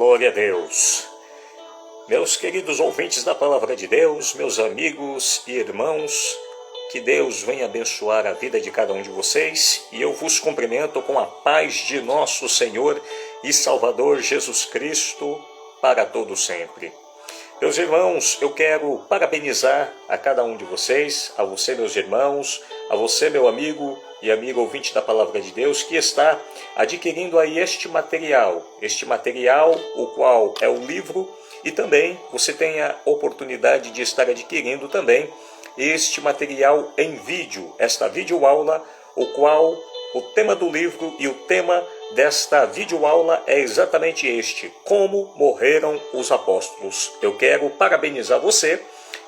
Glória a Deus. Meus queridos ouvintes da Palavra de Deus, meus amigos e irmãos, que Deus venha abençoar a vida de cada um de vocês e eu vos cumprimento com a paz de nosso Senhor e Salvador Jesus Cristo para todo sempre. Meus irmãos, eu quero parabenizar a cada um de vocês, a você, meus irmãos, a você, meu amigo e amigo ouvinte da Palavra de Deus, que está adquirindo aí este material, o qual é o livro, e também você tem a oportunidade de estar adquirindo também este material em vídeo, esta videoaula, o qual o tema do livro e o tema desta videoaula é exatamente este: como morreram os apóstolos. Eu quero parabenizar você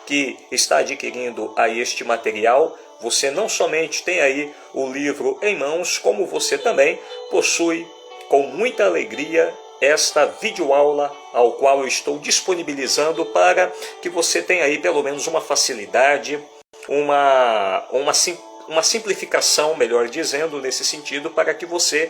que está adquirindo aí este material. Você não somente tem aí o livro em mãos, como você também possui com muita alegria esta videoaula, ao qual eu estou disponibilizando para que você tenha aí pelo menos uma facilidade, uma simplificação, melhor dizendo, nesse sentido, para que você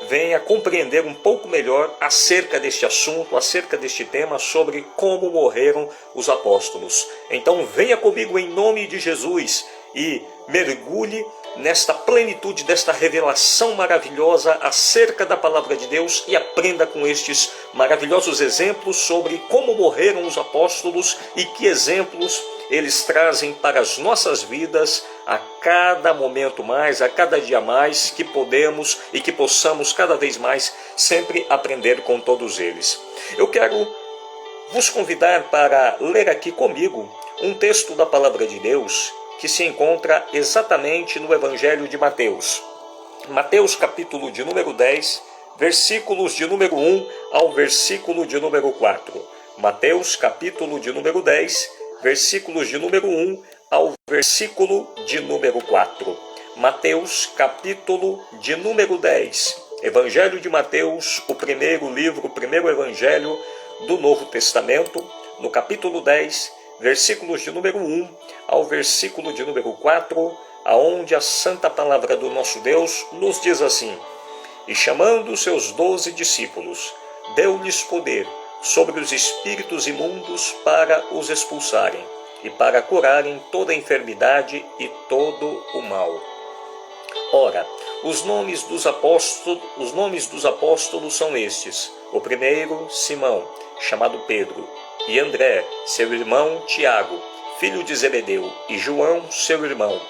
venha compreender um pouco melhor acerca deste assunto, acerca deste tema, sobre como morreram os apóstolos. Então venha comigo em nome de Jesus e mergulhe nesta plenitude desta revelação maravilhosa acerca da Palavra de Deus e aprenda com estes maravilhosos exemplos sobre como morreram os apóstolos e que exemplos eles trazem para as nossas vidas a cada momento mais, a cada dia mais, que podemos e que possamos cada vez mais sempre aprender com todos eles. Eu quero vos convidar para ler aqui comigo um texto da Palavra de Deus que se encontra exatamente no Evangelho de Mateus. Mateus capítulo de número 10, versículos de número 1 ao versículo de número 4. Mateus capítulo de número 10, versículos de número 1 ao versículo de número 4. Mateus capítulo de número 10. Evangelho de Mateus, o primeiro livro, o primeiro evangelho do Novo Testamento, no capítulo 10, versículos de número 1 ao versículo de número 4, aonde a santa palavra do nosso Deus nos diz assim: E chamando seus 12 discípulos, deu-lhes poder sobre os espíritos imundos para os expulsarem e para curarem toda enfermidade e todo o mal. Ora, os nomes dos apóstolos são estes: o primeiro, Simão, chamado Pedro, e André, seu irmão Tiago, filho de Zebedeu, e João, seu irmão,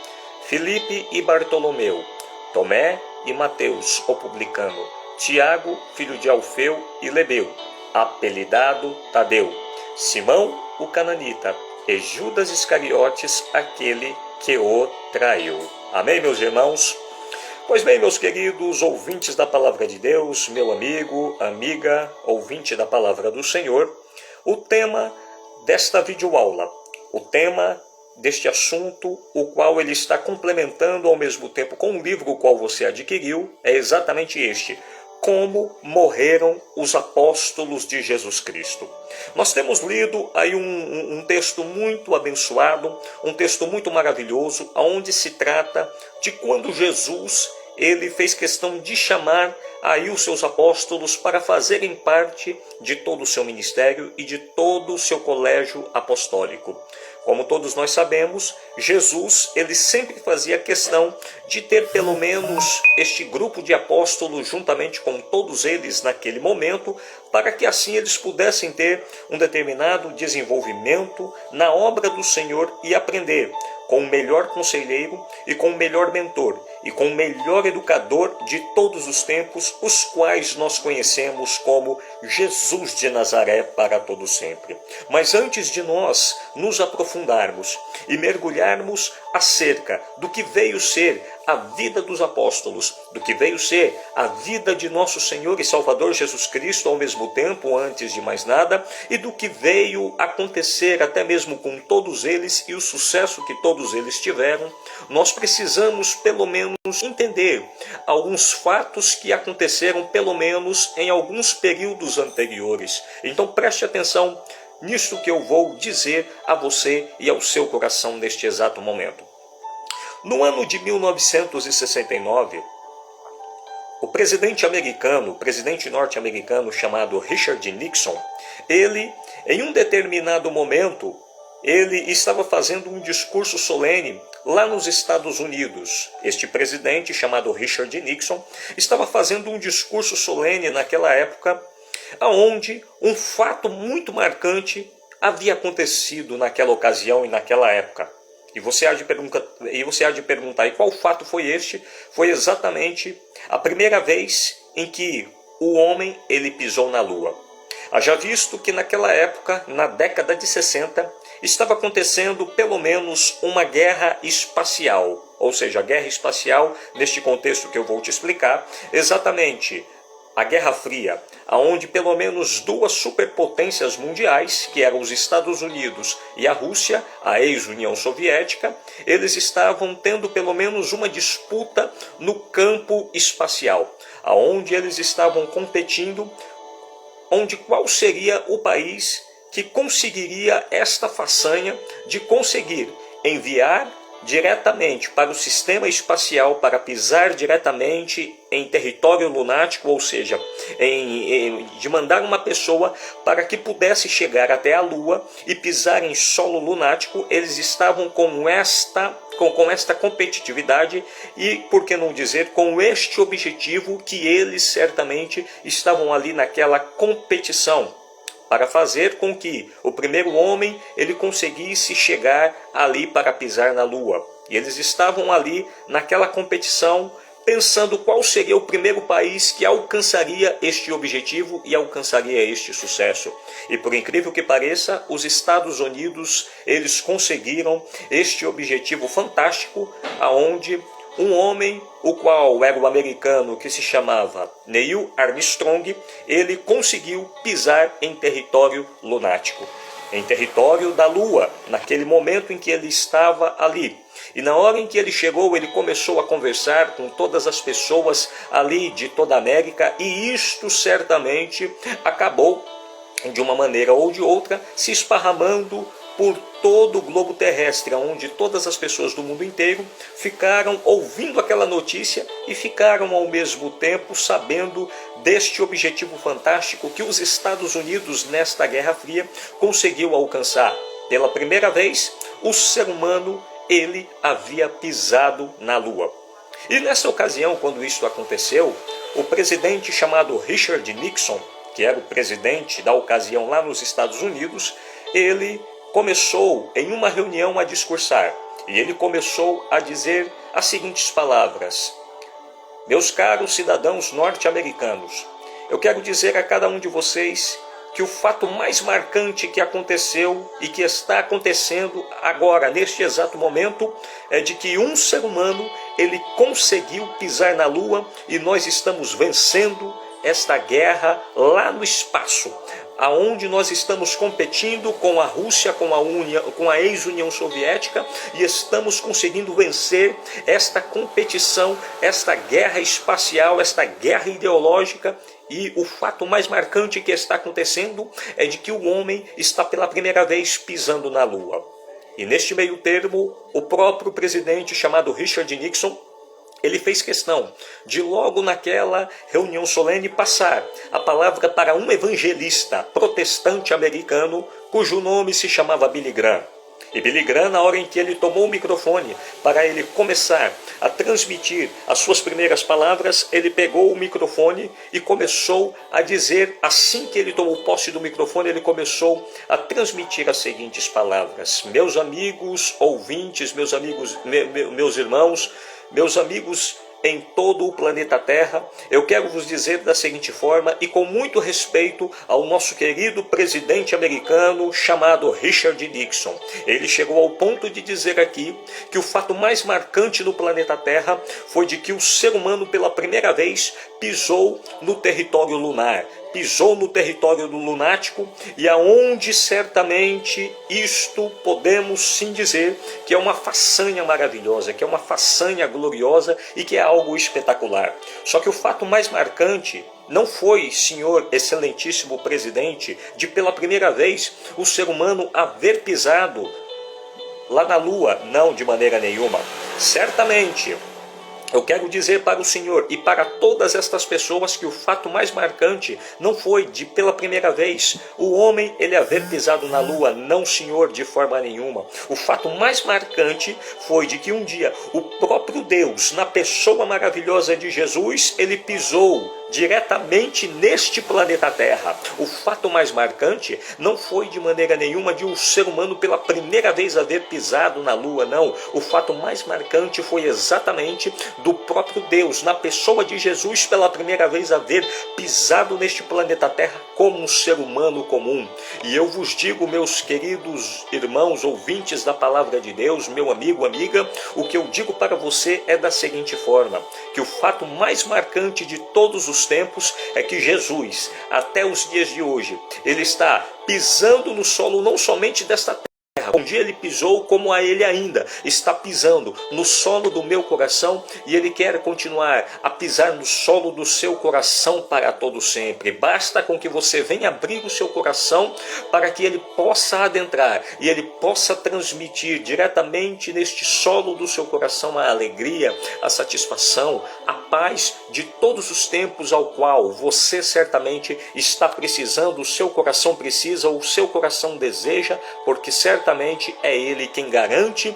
Filipe e Bartolomeu, Tomé e Mateus, o publicano, Tiago, filho de Alfeu e Lebeu, apelidado Tadeu, Simão, o cananita, e Judas Iscariotes, aquele que o traiu. Amém, meus irmãos? Pois bem, meus queridos ouvintes da Palavra de Deus, meu amigo, amiga, ouvinte da Palavra do Senhor, o tema desta videoaula, o tema deste assunto, o qual ele está complementando ao mesmo tempo com o livro o qual você adquiriu, é exatamente este: como morreram os apóstolos de Jesus Cristo. Nós temos lido aí um texto muito abençoado, um texto muito maravilhoso, onde se trata de quando Jesus ele fez questão de chamar aí os seus apóstolos para fazerem parte de todo o seu ministério e de todo o seu colégio apostólico. Como todos nós sabemos, Jesus ele sempre fazia questão de ter pelo menos este grupo de apóstolos juntamente com todos eles naquele momento, para que assim eles pudessem ter um determinado desenvolvimento na obra do Senhor e aprender com o melhor conselheiro e com o melhor mentor e com o melhor educador de todos os tempos, os quais nós conhecemos como Jesus de Nazaré para todo sempre. Mas antes de nós nos aprofundarmos e mergulharmos acerca do que veio ser a vida dos apóstolos, do que veio ser a vida de nosso Senhor e Salvador Jesus Cristo ao mesmo tempo, antes de mais nada, e do que veio acontecer até mesmo com todos eles e o sucesso que todos eles tiveram, nós precisamos pelo menos entender alguns fatos que aconteceram pelo menos em alguns períodos anteriores. Então preste atenção nisto que eu vou dizer a você e ao seu coração neste exato momento. No ano de 1969, o presidente norte-americano chamado Richard Nixon, ele, em um determinado momento, ele estava fazendo um discurso solene lá nos Estados Unidos. Este presidente, chamado Richard Nixon, estava fazendo um discurso solene naquela época, onde um fato muito marcante havia acontecido naquela ocasião e naquela época. E você há de perguntar, e qual fato foi este? Foi exatamente a primeira vez em que o homem ele pisou na Lua. Haja visto que naquela época, na década de 60, estava acontecendo pelo menos uma guerra espacial. Ou seja, a guerra espacial, neste contexto que eu vou te explicar, exatamente a Guerra Fria, onde pelo menos duas superpotências mundiais, que eram os Estados Unidos e a Rússia, a ex-União Soviética, eles estavam tendo pelo menos uma disputa no campo espacial, onde eles estavam competindo, onde qual seria o país que conseguiria esta façanha de conseguir enviar diretamente para o sistema espacial, para pisar diretamente em território lunático, ou seja, de mandar uma pessoa para que pudesse chegar até a Lua e pisar em solo lunático. Eles estavam com esta competitividade e, por que não dizer, com este objetivo que eles certamente estavam ali naquela competição, para fazer com que o primeiro homem ele conseguisse chegar ali para pisar na Lua. E eles estavam ali naquela competição, pensando qual seria o primeiro país que alcançaria este objetivo e alcançaria este sucesso. E por incrível que pareça, os Estados Unidos eles conseguiram este objetivo fantástico, aonde um homem, o qual era o americano que se chamava Neil Armstrong, ele conseguiu pisar em território lunático, em território da Lua, naquele momento em que ele estava ali. E na hora em que ele chegou, ele começou a conversar com todas as pessoas ali de toda a América, e isto certamente acabou, de uma maneira ou de outra, se esparramando por todo o globo terrestre, onde todas as pessoas do mundo inteiro ficaram ouvindo aquela notícia e ficaram ao mesmo tempo sabendo deste objetivo fantástico que os Estados Unidos nesta Guerra Fria conseguiu alcançar. Pela primeira vez, o ser humano ele havia pisado na Lua. E nessa ocasião, quando isso aconteceu, o presidente chamado Richard Nixon, que era o presidente da ocasião lá nos Estados Unidos, ele começou em uma reunião a discursar, e ele começou a dizer as seguintes palavras: meus caros cidadãos norte-americanos, eu quero dizer a cada um de vocês que o fato mais marcante que aconteceu e que está acontecendo agora, neste exato momento, é de que um ser humano, ele conseguiu pisar na Lua e nós estamos vencendo esta guerra lá no espaço, aonde nós estamos competindo com a Rússia, com a ex-União Soviética, e estamos conseguindo vencer esta competição, esta guerra espacial, esta guerra ideológica. E o fato mais marcante que está acontecendo é de que o homem está pela primeira vez pisando na Lua. E neste meio termo, o próprio presidente chamado Richard Nixon, ele fez questão de logo naquela reunião solene passar a palavra para um evangelista protestante americano, cujo nome se chamava Billy Graham. E Billy Graham, na hora em que ele tomou o microfone para ele começar a transmitir as suas primeiras palavras, ele pegou o microfone e começou a dizer, assim que ele tomou posse do microfone, ele começou a transmitir as seguintes palavras: meus amigos ouvintes, meus amigos, meus irmãos, meus amigos em todo o planeta Terra, eu quero vos dizer da seguinte forma, e com muito respeito ao nosso querido presidente americano chamado Richard Nixon. Ele chegou ao ponto de dizer aqui que o fato mais marcante no planeta Terra foi de que o ser humano pela primeira vez pisou no território lunar, pisou no território do lunático, e aonde certamente isto podemos sim dizer que é uma façanha maravilhosa, que é uma façanha gloriosa e que é algo espetacular. Só que o fato mais marcante não foi, senhor excelentíssimo presidente, de pela primeira vez o ser humano haver pisado lá na Lua, não, de maneira nenhuma. Certamente Eu quero dizer para o Senhor e para todas estas pessoas que o fato mais marcante não foi de pela primeira vez o homem ele haver pisado na lua, não, Senhor, de forma nenhuma. O fato mais marcante foi de que um dia o próprio Deus, na pessoa maravilhosa de Jesus, ele pisou diretamente neste planeta Terra. O fato mais marcante não foi de maneira nenhuma de um ser humano pela primeira vez haver pisado na lua, não. O fato mais marcante foi exatamente do próprio Deus, na pessoa de Jesus, pela primeira vez haver pisado neste planeta Terra como um ser humano comum. E eu vos digo, meus queridos irmãos, ouvintes da palavra de Deus, meu amigo, amiga, o que eu digo para você é da seguinte forma, que o fato mais marcante de todos os tempos é que Jesus, até os dias de hoje, ele está pisando no solo não somente desta terra, um dia ele pisou, como a ele ainda está pisando no solo do meu coração, e ele quer continuar a pisar no solo do seu coração para todo sempre. Basta com que você venha abrir o seu coração para que ele possa adentrar e ele possa transmitir diretamente neste solo do seu coração a alegria, a satisfação, a paz de todos os tempos ao qual você certamente está precisando, o seu coração precisa, o seu coração deseja, porque certamente é Ele quem garante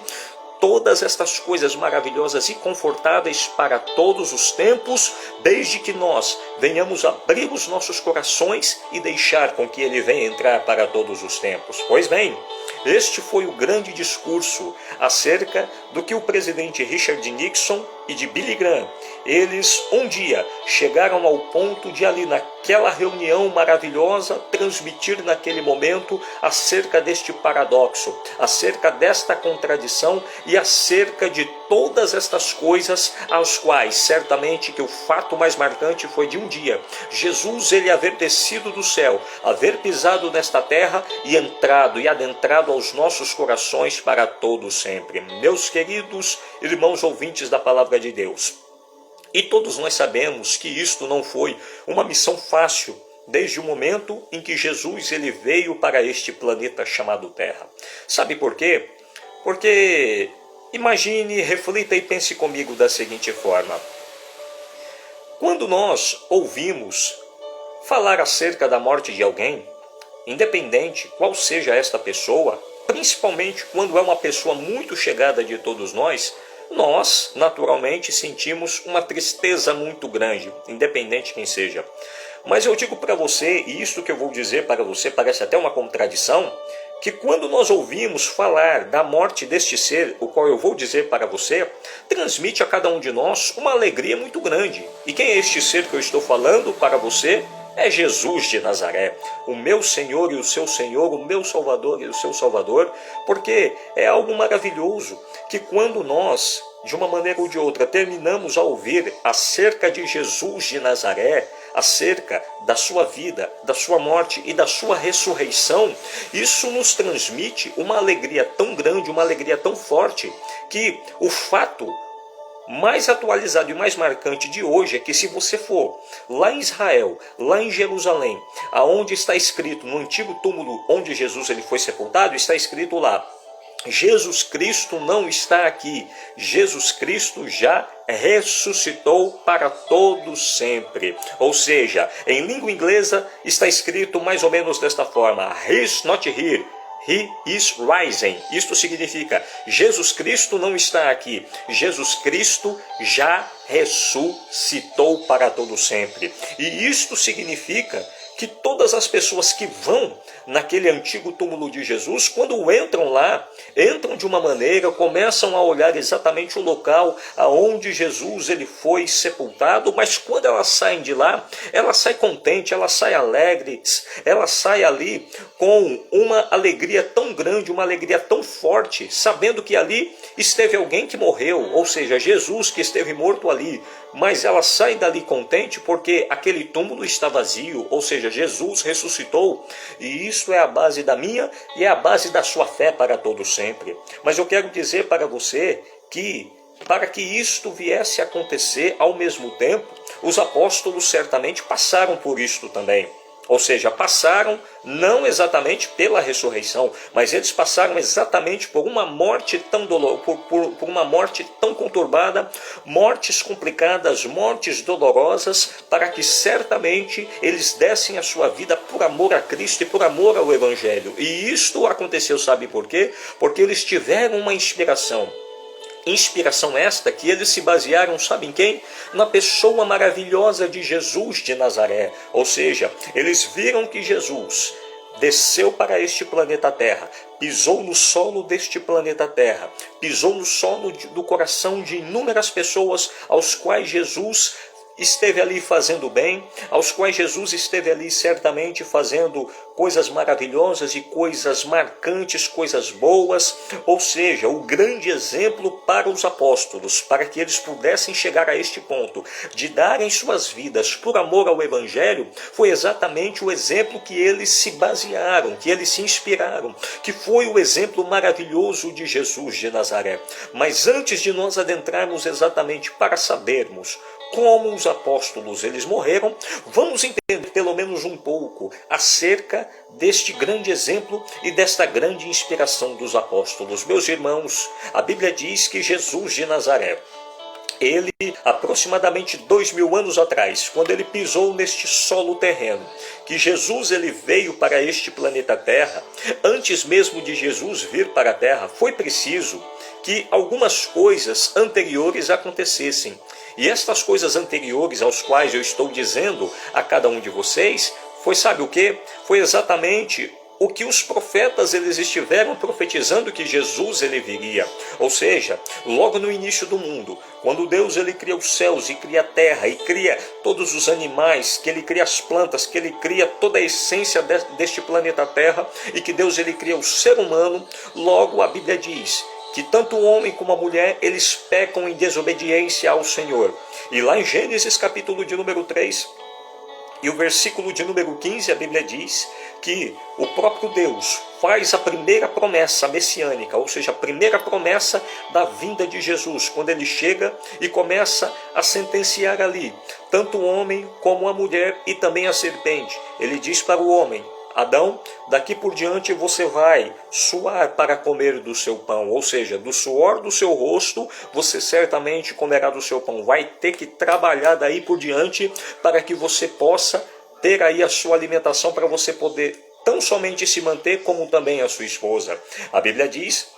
todas estas coisas maravilhosas e confortáveis para todos os tempos, desde que nós venhamos abrir os nossos corações e deixar com que Ele venha entrar para todos os tempos. Pois bem, este foi o grande discurso acerca do que o presidente Richard Nixon e de Billy Graham, eles um dia chegaram ao ponto de ali naquela reunião maravilhosa transmitir naquele momento acerca deste paradoxo, acerca desta contradição e acerca de todas estas coisas aos quais certamente que o fato mais marcante foi de um dia Jesus ele haver descido do céu, haver pisado nesta terra e entrado e adentrado aos nossos corações para todo sempre. Meus queridos irmãos ouvintes da palavra de Deus, e todos nós sabemos que isto não foi uma missão fácil desde o momento em que Jesus ele veio para este planeta chamado Terra. Sabe por quê? Porque imagine, reflita e pense comigo da seguinte forma. Quando nós ouvimos falar acerca da morte de alguém, independente qual seja esta pessoa, principalmente quando é uma pessoa muito chegada de todos nós naturalmente sentimos uma tristeza muito grande, independente quem seja. Mas eu digo para você, e isto que eu vou dizer para você parece até uma contradição, que quando nós ouvimos falar da morte deste ser, o qual eu vou dizer para você, transmite a cada um de nós uma alegria muito grande. E quem é este ser que eu estou falando para você? É Jesus de Nazaré, o meu Senhor e o seu Senhor, o meu Salvador e o seu Salvador, porque é algo maravilhoso que quando nós, de uma maneira ou de outra, terminamos a ouvir acerca de Jesus de Nazaré, acerca da sua vida, da sua morte e da sua ressurreição, isso nos transmite uma alegria tão grande, uma alegria tão forte, que o fato mais atualizado e mais marcante de hoje é que se você for lá em Israel, lá em Jerusalém, aonde está escrito, no antigo túmulo onde Jesus ele foi sepultado, está escrito lá, Jesus Cristo não está aqui, Jesus Cristo já ressuscitou para todo sempre. Ou seja, em língua inglesa está escrito mais ou menos desta forma, He's not here, He is rising. Isto significa, Jesus Cristo não está aqui, Jesus Cristo já ressuscitou para todo sempre. E isto significa que todas as pessoas que vão naquele antigo túmulo de Jesus, quando entram lá, entram de uma maneira, começam a olhar exatamente o local aonde Jesus ele foi sepultado, mas quando elas saem de lá, elas saem contentes, elas saem alegres, elas saem ali com uma alegria tão grande, uma alegria tão forte, sabendo que ali esteve alguém que morreu, ou seja, Jesus que esteve morto ali, mas elas saem dali contente porque aquele túmulo está vazio, ou seja, Jesus ressuscitou, e isso é a base da minha e é a base da sua fé para todo sempre. Mas eu quero dizer para você que para que isto viesse a acontecer ao mesmo tempo, os apóstolos certamente passaram por isto também. Ou seja, passaram não exatamente pela ressurreição, mas eles passaram exatamente por uma morte tão por uma morte tão conturbada, mortes complicadas, mortes dolorosas, para que certamente eles dessem a sua vida por amor a Cristo e por amor ao Evangelho. E isto aconteceu, sabe por quê? Porque eles tiveram uma inspiração. Inspiração esta que eles se basearam, sabem quem? Na pessoa maravilhosa de Jesus de Nazaré. Ou seja, eles viram que Jesus desceu para este planeta Terra, pisou no solo deste planeta Terra, pisou no solo do coração de inúmeras pessoas aos quais Jesus esteve ali fazendo bem, aos quais Jesus esteve ali certamente fazendo coisas maravilhosas e coisas marcantes, coisas boas, ou seja, o grande exemplo para os apóstolos, para que eles pudessem chegar a este ponto de darem suas vidas por amor ao Evangelho, foi exatamente o exemplo que eles se basearam, que eles se inspiraram, que foi o exemplo maravilhoso de Jesus de Nazaré. Mas antes de nós adentrarmos exatamente para sabermos como os apóstolos eles morreram, vamos entender pelo menos um pouco acerca deste grande exemplo e desta grande inspiração dos apóstolos. Meus irmãos, a Bíblia diz que Jesus de Nazaré, ele, aproximadamente 2000 anos atrás, quando ele pisou neste solo terreno, que Jesus ele veio para este planeta Terra, antes mesmo de Jesus vir para a Terra, foi preciso que algumas coisas anteriores acontecessem. E estas coisas anteriores aos quais eu estou dizendo a cada um de vocês, foi, sabe o quê? Foi exatamente o que os profetas eles estiveram profetizando que Jesus ele viria. Ou seja, logo no início do mundo, quando Deus ele cria os céus e cria a terra e cria todos os animais, que ele cria as plantas, que ele cria toda a essência deste planeta Terra e que Deus ele cria o ser humano, logo a Bíblia diz que tanto o homem como a mulher, eles pecam em desobediência ao Senhor. E lá em Gênesis capítulo de número 3, e o versículo de número 15, a Bíblia diz que o próprio Deus faz a primeira promessa messiânica, ou seja, a primeira promessa da vinda de Jesus, quando ele chega e começa a sentenciar ali, tanto o homem como a mulher e também a serpente. Ele diz para o homem: Adão, daqui por diante você vai suar para comer do seu pão, ou seja, do suor do seu rosto, você certamente comerá do seu pão. Vai ter que trabalhar daí por diante para que você possa ter aí a sua alimentação, para você poder tão somente se manter como também a sua esposa. A Bíblia diz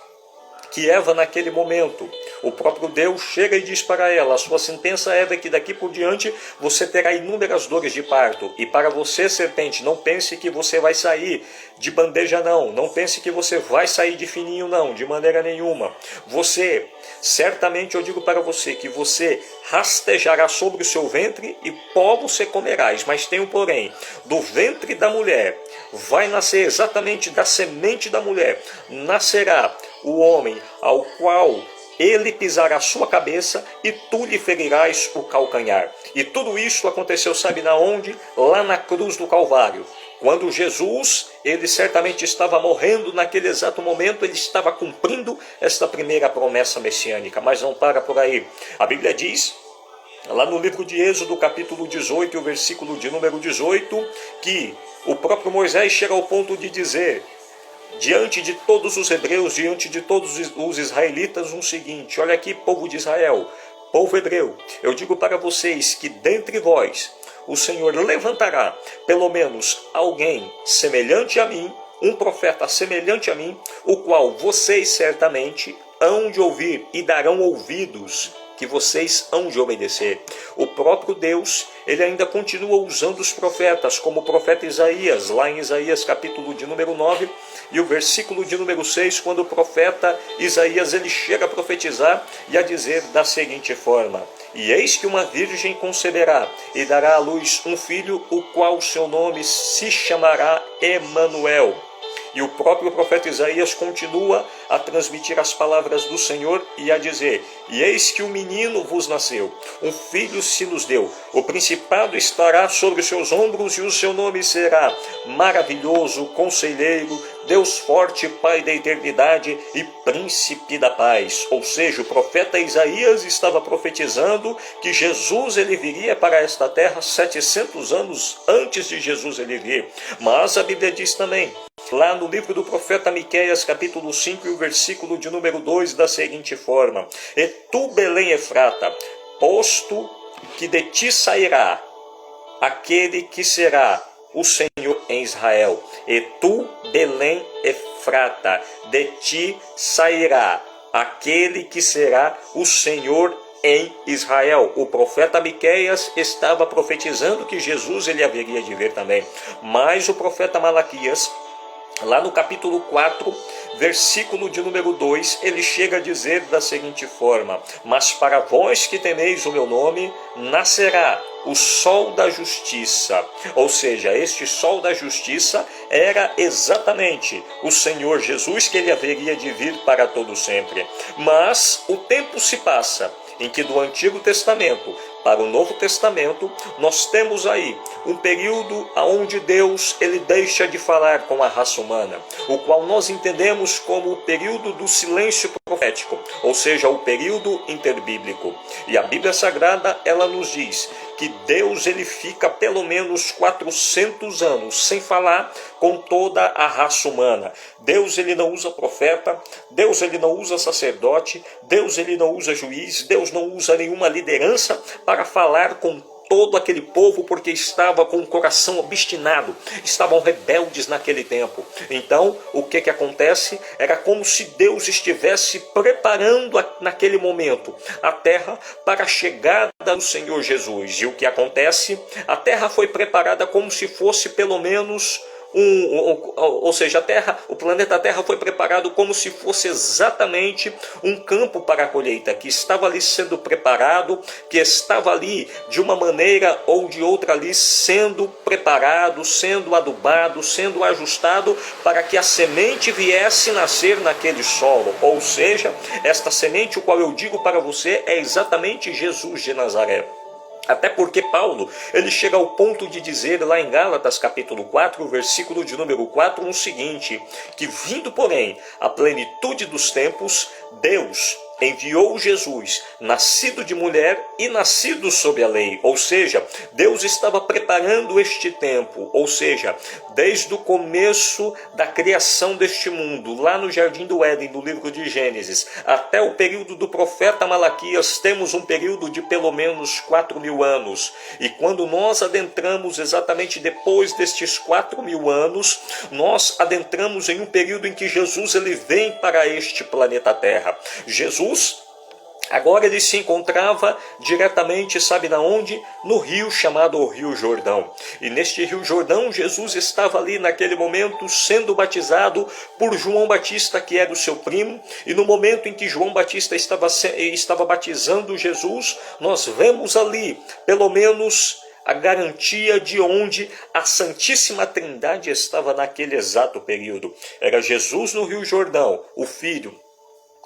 que Eva, naquele momento, o próprio Deus chega e diz para ela: a sua sentença é que daqui por diante você terá inúmeras dores de parto. E para você, serpente, não pense que você vai sair de bandeja, não. Não pense que você vai sair de fininho, não, de maneira nenhuma. Você, certamente eu digo para você, que você rastejará sobre o seu ventre e pó você comerás. Mas tem um porém: do ventre da mulher vai nascer, exatamente da semente da mulher, nascerá o homem ao qual ele pisará a sua cabeça e tu lhe ferirás o calcanhar. E tudo isso aconteceu, sabe na onde? Lá na cruz do Calvário. Quando Jesus, ele certamente estava morrendo naquele exato momento, ele estava cumprindo esta primeira promessa messiânica. Mas não para por aí. A Bíblia diz, lá no livro de Êxodo, capítulo 18, o versículo de número 18, que o próprio Moisés chega ao ponto de dizer, diante de todos os hebreus, diante de todos os israelitas, um seguinte: olha aqui, povo de Israel, povo hebreu, eu digo para vocês que dentre vós o Senhor levantará pelo menos alguém semelhante a mim, um profeta semelhante a mim, o qual vocês certamente hão de ouvir e darão ouvidos, que vocês hão de obedecer. O próprio Deus, ele ainda continua usando os profetas, como o profeta Isaías, lá em Isaías capítulo de número 9, e o versículo de número 6, quando o profeta Isaías ele chega a profetizar e a dizer da seguinte forma: e eis que uma virgem conceberá e dará à luz um filho, o qual seu nome se chamará Emanuel. E o próprio profeta Isaías continua a transmitir as palavras do Senhor e a dizer: e eis que um menino vos nasceu, um filho se nos deu, o principado estará sobre os seus ombros e o seu nome será Maravilhoso, Conselheiro, Deus Forte, Pai da Eternidade e Príncipe da Paz. Ou seja, o profeta Isaías estava profetizando que Jesus ele viria para esta terra 700 anos antes de Jesus ele vir. Mas a Bíblia diz também, lá no livro do profeta Miqueias, capítulo 5, e o versículo de número 2, da seguinte forma: e tu, Belém Efrata, posto que de ti sairá aquele que será o Senhor em Israel. E tu, Belém Efrata, de ti sairá aquele que será o Senhor em Israel. O profeta Miqueias estava profetizando que Jesus ele haveria de vir também. Mas o profeta Malaquias, lá no capítulo 4, versículo de número 2, ele chega a dizer da seguinte forma: mas para vós que temeis o meu nome, nascerá o sol da justiça. Ou seja, este sol da justiça era exatamente o Senhor Jesus, que ele haveria de vir para todo sempre. Mas o tempo se passa, em que do Antigo Testamento para o Novo Testamento, nós temos aí um período onde Deus ele deixa de falar com a raça humana, o qual nós entendemos como o período do silêncio profético, ou seja, o período interbíblico. E a Bíblia Sagrada, ela nos diz que Deus ele fica pelo menos 400 anos sem falar com toda a raça humana. Deus ele não usa profeta, Deus ele não usa sacerdote, Deus ele não usa juiz, Deus não usa nenhuma liderança para falar com todo aquele povo, porque estava com o coração obstinado, estavam rebeldes naquele tempo. Então, o que acontece? Era como se Deus estivesse preparando naquele momento a terra para a chegada do Senhor Jesus. E o que acontece? A terra foi preparada como se fosse pelo menos ou seja, a Terra, o planeta Terra foi preparado como se fosse exatamente um campo para a colheita, que estava ali sendo preparado, que estava ali de uma maneira ou de outra ali sendo preparado, sendo adubado, sendo ajustado para que a semente viesse nascer naquele solo. Ou seja, esta semente, o qual eu digo para você, é exatamente Jesus de Nazaré. Até porque Paulo, ele chega ao ponto de dizer lá em Gálatas capítulo 4, versículo de número 4, o seguinte: que vindo, porém, a plenitude dos tempos, Deus enviou Jesus, nascido de mulher e nascido sob a lei. Ou seja, Deus estava preparando este tempo, ou seja, desde o começo da criação deste mundo, lá no Jardim do Éden, no livro de Gênesis, até o período do profeta Malaquias, temos um período de pelo menos 4.000 anos. E quando nós adentramos exatamente depois destes 4.000 anos, nós adentramos em um período em que Jesus ele vem para este planeta Terra. Jesus, agora ele se encontrava diretamente, sabe na onde? No rio chamado Rio Jordão. E neste Rio Jordão, Jesus estava ali naquele momento sendo batizado por João Batista, que era o seu primo. E no momento em que João Batista estava batizando Jesus, nós vemos ali, pelo menos, a garantia de onde a Santíssima Trindade estava naquele exato período. Era Jesus no Rio Jordão, o Filho.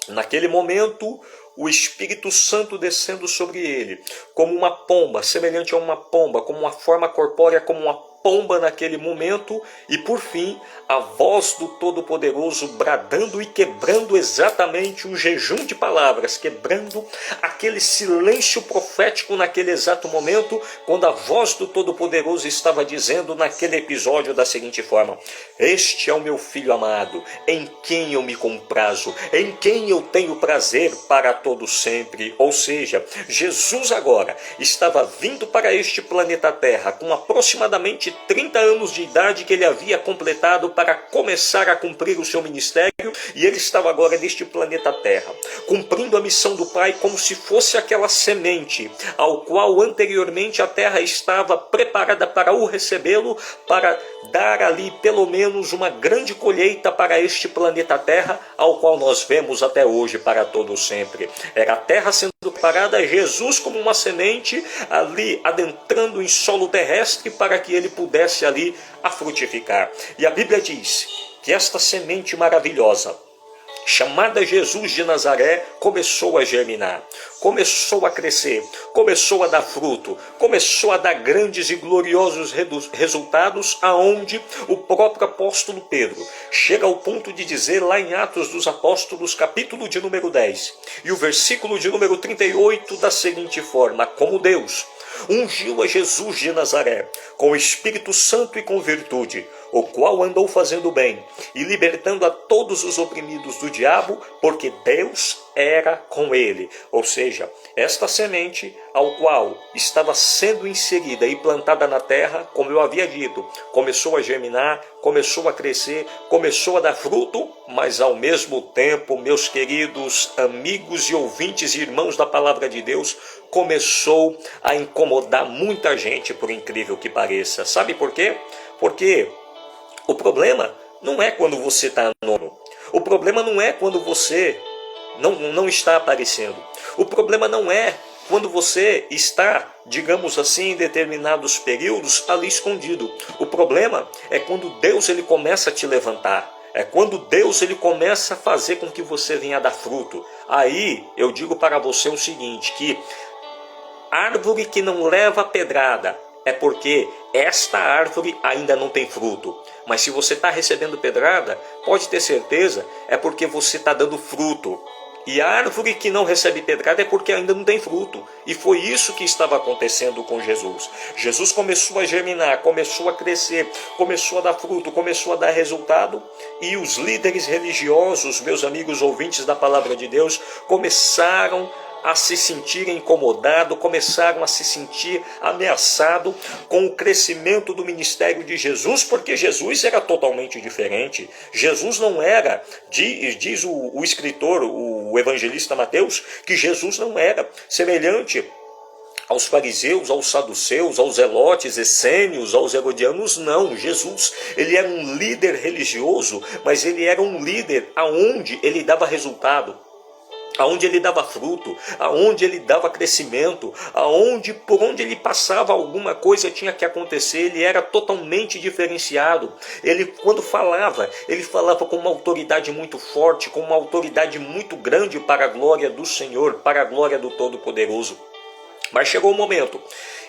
Naquele momento, o Espírito Santo descendo sobre ele, como uma pomba, semelhante a uma pomba, como uma forma corpórea, como uma pomba naquele momento, e por fim, a voz do Todo-Poderoso bradando e quebrando exatamente um jejum de palavras, quebrando aquele silêncio profético naquele exato momento, quando a voz do Todo-Poderoso estava dizendo naquele episódio da seguinte forma: este é o meu Filho amado, em quem eu me comprazo, em quem eu tenho prazer para todo sempre. Ou seja, Jesus agora estava vindo para este planeta Terra com aproximadamente 30 anos de idade que ele havia completado para começar a cumprir o seu ministério, e ele estava agora neste planeta Terra, cumprindo a missão do Pai como se fosse aquela semente, ao qual anteriormente a Terra estava preparada para o recebê-lo, para dar ali pelo menos uma grande colheita para este planeta Terra, ao qual nós vemos até hoje para todo sempre. Era a Terra sendo preparada, Jesus como uma semente ali adentrando em solo terrestre para que ele pudesse ali a frutificar. E a Bíblia diz que esta semente maravilhosa, chamada Jesus de Nazaré, começou a germinar, começou a crescer, começou a dar fruto, começou a dar grandes e gloriosos resultados, aonde o próprio apóstolo Pedro chega ao ponto de dizer lá em Atos dos Apóstolos, capítulo de número 10, e o versículo de número 38, da seguinte forma: como Deus ungiu a Jesus de Nazaré com o Espírito Santo e com virtude, o qual andou fazendo bem e libertando a todos os oprimidos do diabo, porque Deus era com ele. Ou seja, esta semente ao qual estava sendo inserida e plantada na terra, como eu havia dito, começou a germinar, começou a crescer, começou a dar fruto, mas ao mesmo tempo, meus queridos amigos e ouvintes e irmãos da palavra de Deus, começou a incomodar muita gente, por incrível que pareça. Sabe por quê? Porque o problema não é quando você está anônimo. O problema não é quando você não está aparecendo. O problema não é quando você está, digamos assim, em determinados períodos ali escondido. O problema é quando Deus ele começa a te levantar. É quando Deus ele começa a fazer com que você venha dar fruto. Aí eu digo para você o seguinte, que árvore que não leva pedrada é porque esta árvore ainda não tem fruto. Mas se você está recebendo pedrada, pode ter certeza, é porque você está dando fruto. E a árvore que não recebe pedrada é porque ainda não tem fruto. E foi isso que estava acontecendo com Jesus. Jesus começou a germinar, começou a crescer, começou a dar fruto, começou a dar resultado. E os líderes religiosos, meus amigos ouvintes da palavra de Deus, começaram a se sentir incomodado, começaram a se sentir ameaçado com o crescimento do ministério de Jesus, porque Jesus era totalmente diferente. Jesus não era, diz o escritor, o evangelista Mateus, que Jesus não era semelhante aos fariseus, aos saduceus, aos zelotes, essênios, aos herodianos. Não, Jesus, ele era um líder religioso, mas ele era um líder aonde ele dava resultado, aonde ele dava fruto, aonde ele dava crescimento, por onde ele passava alguma coisa tinha que acontecer. Ele era totalmente diferenciado. Ele, quando falava, ele falava com uma autoridade muito forte, com uma autoridade muito grande para a glória do Senhor, para a glória do Todo-Poderoso. Mas chegou o momento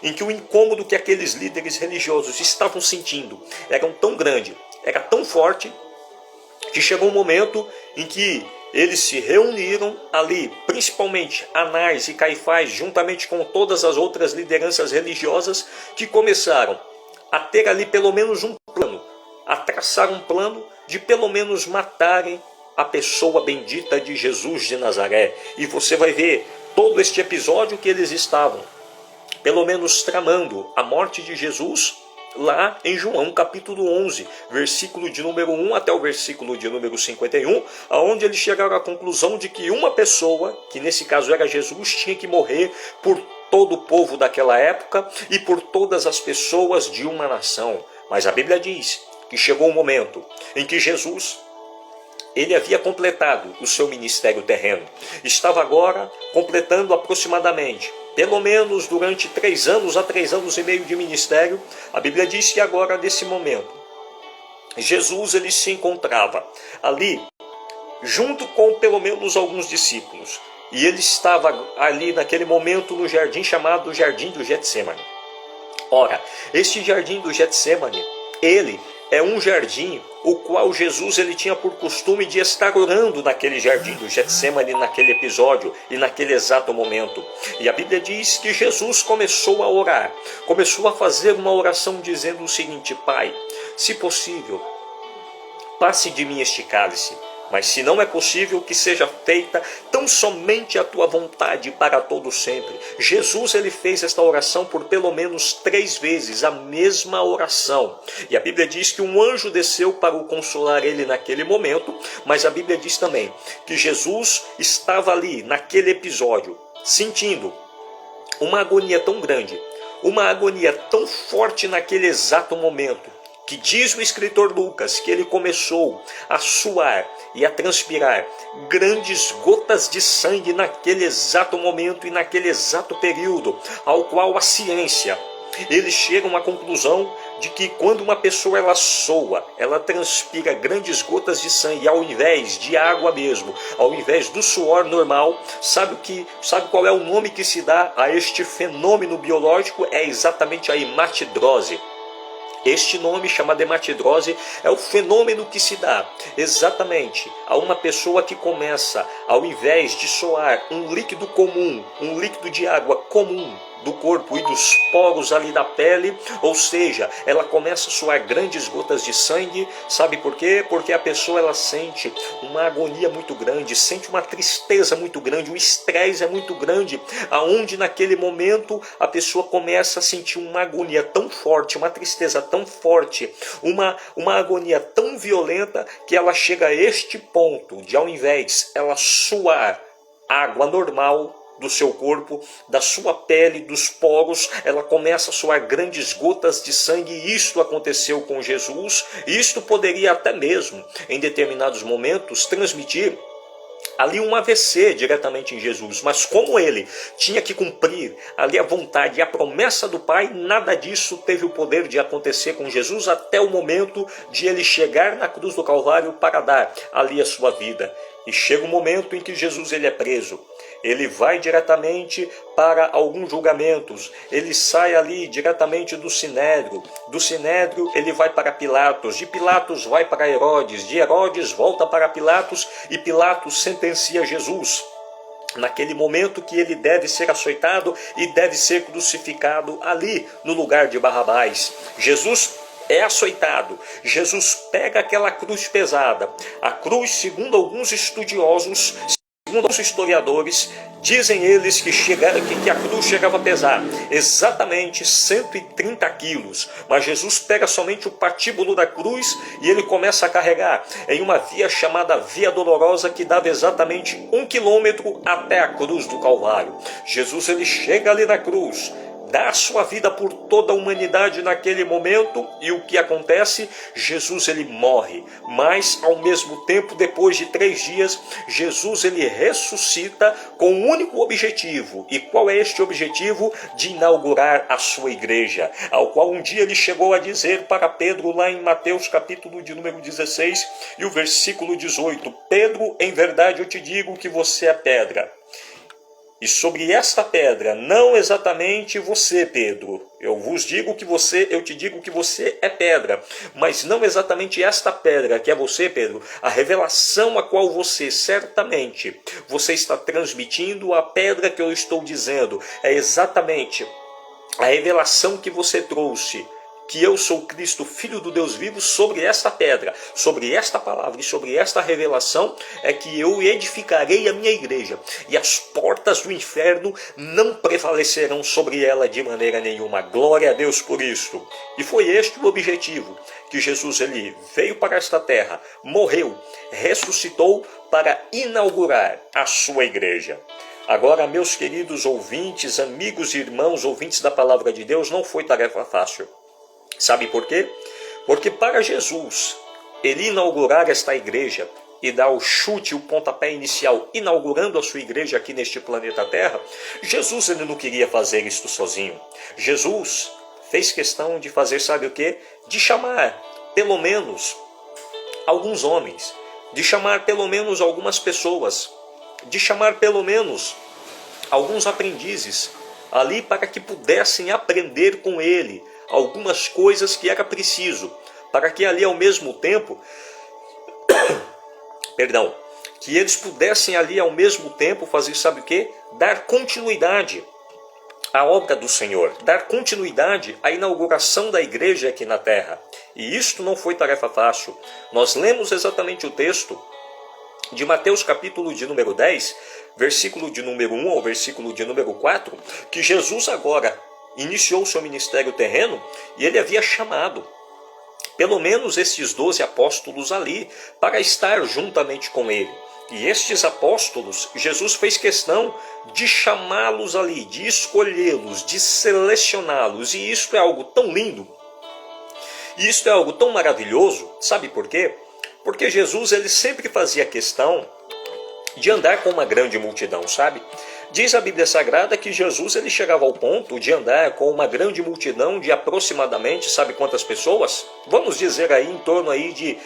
em que o incômodo que aqueles líderes religiosos estavam sentindo era tão grande, era tão forte, que chegou um momento em que eles se reuniram ali, principalmente Anás e Caifás, juntamente com todas as outras lideranças religiosas, que começaram a ter ali pelo menos um plano, a traçar um plano de pelo menos matarem a pessoa bendita de Jesus de Nazaré. E você vai ver todo este episódio que eles estavam, pelo menos tramando a morte de Jesus, lá em João capítulo 11, versículo de número 1 até o versículo de número 51, aonde eles chegaram à conclusão de que uma pessoa, que nesse caso era Jesus, tinha que morrer por todo o povo daquela época e por todas as pessoas de uma nação. Mas a Bíblia diz que chegou um momento em que Jesus, ele havia completado o seu ministério terreno. Estava agora completando aproximadamente, pelo menos durante 3 anos a 3 anos e meio de ministério. A Bíblia diz que agora, nesse momento, Jesus ele se encontrava ali, junto com pelo menos alguns discípulos. E ele estava ali naquele momento no jardim chamado Jardim do Getsemane. Ora, este Jardim do Getsemane, ele é um jardim o qual Jesus ele tinha por costume de estar orando naquele jardim do Getsemane, naquele episódio e naquele exato momento. E a Bíblia diz que Jesus começou a orar, começou a fazer uma oração dizendo o seguinte: Pai, se possível, passe de mim este cálice, mas se não é possível, que seja feita tão somente a tua vontade para todo sempre. Jesus ele fez esta oração por pelo menos 3 vezes, a mesma oração. E a Bíblia diz que um anjo desceu para o consolar ele naquele momento, mas a Bíblia diz também que Jesus estava ali naquele episódio, sentindo uma agonia tão grande, uma agonia tão forte naquele exato momento, que diz o escritor Lucas que ele começou a suar e a transpirar grandes gotas de sangue naquele exato momento e naquele exato período, ao qual a ciência, eles chegam à conclusão de que quando uma pessoa ela soa, ela transpira grandes gotas de sangue ao invés de água mesmo, ao invés do suor normal, sabe qual é o nome que se dá a este fenômeno biológico? É exatamente a hematidrose. Este nome, chamado hematidrose, é o fenômeno que se dá exatamente a uma pessoa que começa, ao invés de soar um líquido comum, um líquido de água comum do corpo e dos poros ali da pele, ou seja, ela começa a suar grandes gotas de sangue. Sabe por quê? Porque a pessoa ela sente uma agonia muito grande, sente uma tristeza muito grande, o estresse é muito grande, aonde naquele momento a pessoa começa a sentir uma agonia tão forte, uma tristeza tão forte, uma agonia tão violenta, que ela chega a este ponto de, ao invés ela suar água normal do seu corpo, da sua pele, dos poros, ela começa a suar grandes gotas de sangue. E isto aconteceu com Jesus. Isto poderia até mesmo, em determinados momentos, transmitir ali um AVC diretamente em Jesus, mas como ele tinha que cumprir ali a vontade e a promessa do Pai, nada disso teve o poder de acontecer com Jesus até o momento de ele chegar na cruz do Calvário para dar ali a sua vida. E chega o momento em que Jesus ele é preso. Ele vai diretamente para alguns julgamentos, ele sai ali diretamente do Sinédrio ele vai para Pilatos, de Pilatos vai para Herodes, de Herodes volta para Pilatos, e Pilatos sentencia Jesus naquele momento que ele deve ser açoitado e deve ser crucificado ali no lugar de Barrabás. Jesus é açoitado, Jesus pega aquela cruz pesada, a cruz, segundo alguns estudiosos, segundo os historiadores, dizem eles que a cruz chegava a pesar exatamente 130 quilos. Mas Jesus pega somente o patíbulo da cruz e ele começa a carregar em uma via chamada Via Dolorosa, que dava exatamente 1 quilômetro até a cruz do Calvário. Jesus ele chega ali na cruz, dá a sua vida por toda a humanidade naquele momento, e o que acontece? Jesus ele morre, mas ao mesmo tempo, depois de 3 dias, Jesus ele ressuscita com um único objetivo. E qual é este objetivo? De inaugurar a sua igreja, ao qual um dia ele chegou a dizer para Pedro, lá em Mateus capítulo de número 16 e o versículo 18, Pedro, em verdade eu te digo que você é pedra, e sobre esta pedra, não exatamente você, Pedro, eu te digo que você é pedra, mas não exatamente esta pedra que é você, Pedro, a revelação a qual você certamente você está transmitindo, a pedra que eu estou dizendo, é exatamente a revelação que você trouxe, que eu sou Cristo, Filho do Deus vivo. Sobre esta pedra, sobre esta palavra e sobre esta revelação é que eu edificarei a minha igreja, e as portas do inferno não prevalecerão sobre ela de maneira nenhuma. Glória a Deus por isto. E foi este o objetivo que Jesus ele veio para esta terra, morreu, ressuscitou para inaugurar a sua igreja. Agora, meus queridos ouvintes, amigos e irmãos, ouvintes da palavra de Deus, não foi tarefa fácil. Sabe por quê? Porque para Jesus, ele inaugurar esta igreja e dar o chute, o pontapé inicial, inaugurando a sua igreja aqui neste planeta Terra, Jesus ele não queria fazer isto sozinho. Jesus fez questão de fazer, sabe o quê? De chamar pelo menos alguns homens, de chamar pelo menos algumas pessoas, de chamar pelo menos alguns aprendizes ali para que pudessem aprender com ele algumas coisas que era preciso, para que ali ao mesmo tempo, que eles pudessem ali ao mesmo tempo fazer, sabe o quê? Dar continuidade à obra do Senhor, dar continuidade à inauguração da igreja aqui na terra. E isto não foi tarefa fácil. Nós lemos exatamente o texto de Mateus capítulo de número 10, versículo de número 1 ao versículo de número 4, que Jesus agora iniciou o seu ministério terreno e ele havia chamado pelo menos estes 12 apóstolos ali para estar juntamente com ele. E estes apóstolos, Jesus fez questão de chamá-los ali, de escolhê-los, de selecioná-los. E isto é algo tão lindo, e isto é algo tão maravilhoso. Sabe por quê? Porque Jesus ele sempre fazia questão de andar com uma grande multidão, sabe? Diz a Bíblia Sagrada que Jesus ele chegava ao ponto de andar com uma grande multidão de aproximadamente, sabe quantas pessoas? Vamos dizer aí em torno aí de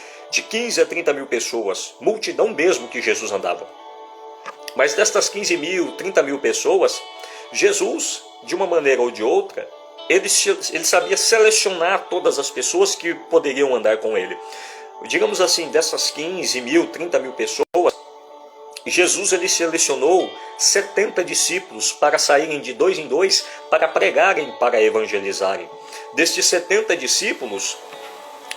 15 a 30 mil pessoas, multidão mesmo que Jesus andava. Mas destas 15 mil, 30 mil pessoas, Jesus, de uma maneira ou de outra, ele sabia selecionar todas as pessoas que poderiam andar com ele. Digamos assim, dessas 15 mil, 30 mil pessoas, Jesus ele selecionou 70 discípulos para saírem de dois em dois para pregarem, para evangelizarem. Destes 70 discípulos,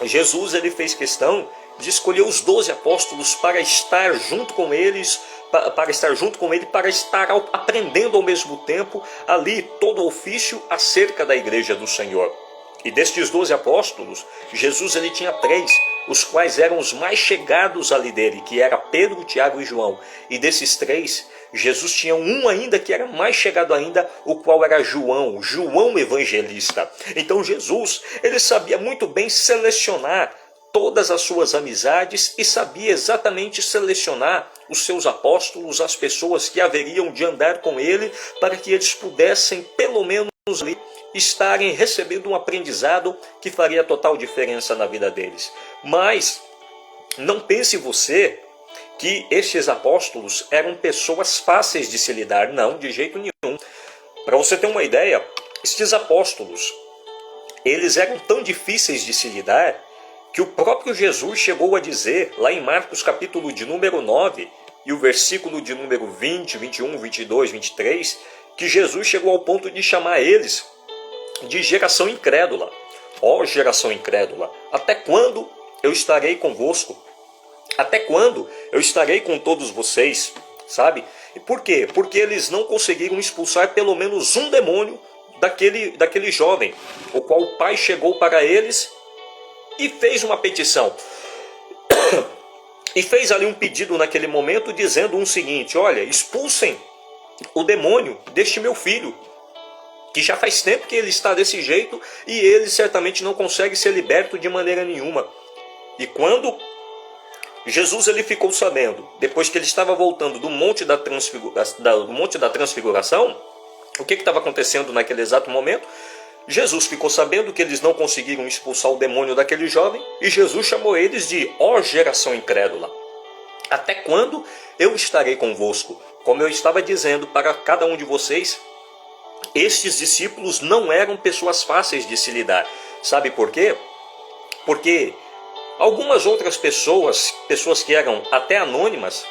Jesus ele fez questão de escolher os 12 apóstolos para estar junto com eles, para estar aprendendo ao mesmo tempo ali todo o ofício acerca da igreja do Senhor. E destes 12 apóstolos, Jesus ele tinha 3, os quais eram os mais chegados ali dele, que era Pedro, Tiago e João. E desses 3, Jesus tinha um ainda que era mais chegado ainda, o qual era João Evangelista. Então Jesus, ele sabia muito bem selecionar todas as suas amizades e sabia exatamente selecionar os seus apóstolos, as pessoas que haveriam de andar com ele, para que eles pudessem, pelo menos ali, estarem recebendo um aprendizado que faria total diferença na vida deles. Mas não pense você que estes apóstolos eram pessoas fáceis de se lidar. Não, de jeito nenhum. Para você ter uma ideia, estes apóstolos, eles eram tão difíceis de se lidar que o próprio Jesus chegou a dizer, lá em Marcos capítulo de número 9, e o versículo de número 20, 21, 22, 23, que Jesus chegou ao ponto de chamar eles de geração incrédula. Ó geração incrédula, até quando eu estarei convosco? Até quando eu estarei com todos vocês? Sabe? E por quê? Porque eles não conseguiram expulsar pelo menos um demônio daquele jovem, o qual o pai chegou para eles e fez uma petição. E fez ali um pedido naquele momento dizendo o seguinte: olha, expulsem o demônio deste meu filho, que já faz tempo que ele está desse jeito e ele certamente não consegue ser liberto de maneira nenhuma. E quando Jesus ele ficou sabendo, depois que ele estava voltando do Monte da Transfiguração, o que estava acontecendo naquele exato momento? Jesus ficou sabendo que eles não conseguiram expulsar o demônio daquele jovem e Jesus chamou eles de ó geração incrédula. Até quando eu estarei convosco? Como eu estava dizendo para cada um de vocês, estes discípulos não eram pessoas fáceis de se lidar. Sabe por quê? Porque algumas outras pessoas que eram até anônimas,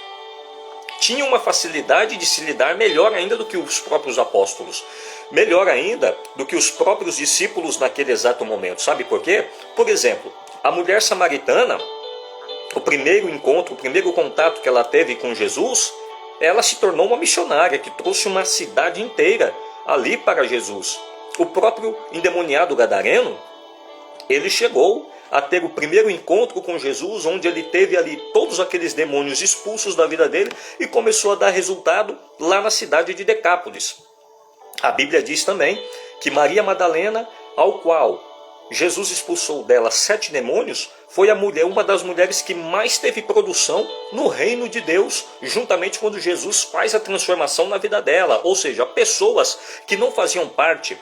tinham uma facilidade de se lidar melhor ainda do que os próprios apóstolos. Melhor ainda do que os próprios discípulos naquele exato momento. Sabe por quê? Por exemplo, a mulher samaritana, o primeiro encontro, o primeiro contato que ela teve com Jesus, ela se tornou uma missionária que trouxe uma cidade inteira ali para Jesus. O próprio endemoniado gadareno, ele chegou a ter o primeiro encontro com Jesus, onde ele teve ali todos aqueles demônios expulsos da vida dele e começou a dar resultado lá na cidade de Decápolis. A Bíblia diz também que Maria Madalena, ao qual Jesus expulsou dela 7 demônios, foi uma das mulheres que mais teve produção no reino de Deus, juntamente quando Jesus faz a transformação na vida dela. Ou seja, pessoas que não faziam parte,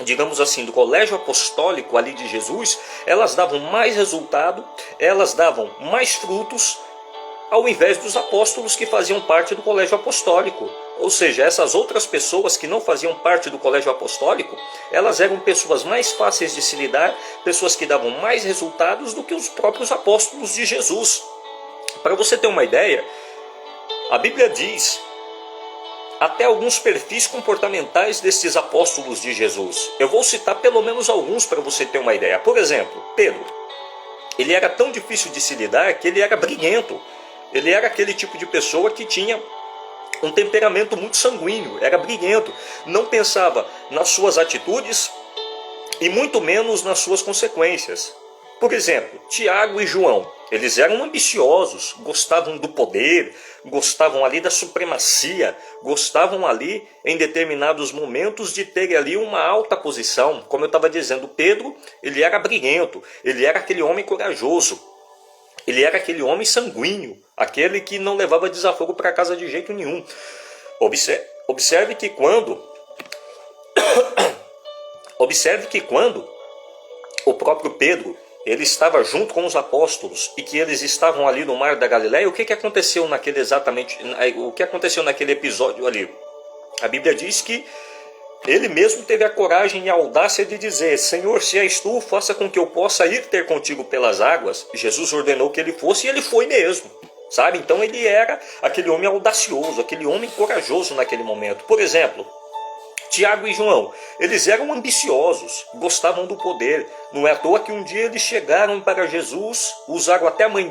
digamos assim, do colégio apostólico ali de Jesus, elas davam mais resultado, elas davam mais frutos, ao invés dos apóstolos que faziam parte do colégio apostólico. Ou seja, essas outras pessoas que não faziam parte do colégio apostólico, elas eram pessoas mais fáceis de se lidar, pessoas que davam mais resultados do que os próprios apóstolos de Jesus. Para você ter uma ideia, a Bíblia diz até alguns perfis comportamentais destes apóstolos de Jesus. Eu vou citar pelo menos alguns para você ter uma ideia. Por exemplo, Pedro. Ele era tão difícil de se lidar que ele era briguento. Ele era aquele tipo de pessoa que tinha um temperamento muito sanguíneo, era briguento, não pensava nas suas atitudes e muito menos nas suas consequências. Por exemplo, Tiago e João, eles eram ambiciosos, gostavam do poder, gostavam ali da supremacia, gostavam ali em determinados momentos de ter ali uma alta posição. Como eu estava dizendo, Pedro, ele era briguento, ele era aquele homem corajoso, ele era aquele homem sanguíneo, aquele que não levava desafogo para casa de jeito nenhum. Observe que quando o próprio Pedro, ele estava junto com os apóstolos e que eles estavam ali no Mar da Galileia, o que aconteceu naquele episódio ali? A Bíblia diz que ele mesmo teve a coragem e a audácia de dizer: Senhor, se és tu, faça com que eu possa ir ter contigo pelas águas. Jesus ordenou que ele fosse e ele foi mesmo, sabe? Então ele era aquele homem audacioso, aquele homem corajoso naquele momento. Por exemplo, Tiago e João, eles eram ambiciosos, gostavam do poder. Não é à toa que um dia eles chegaram para Jesus, usaram até a mãe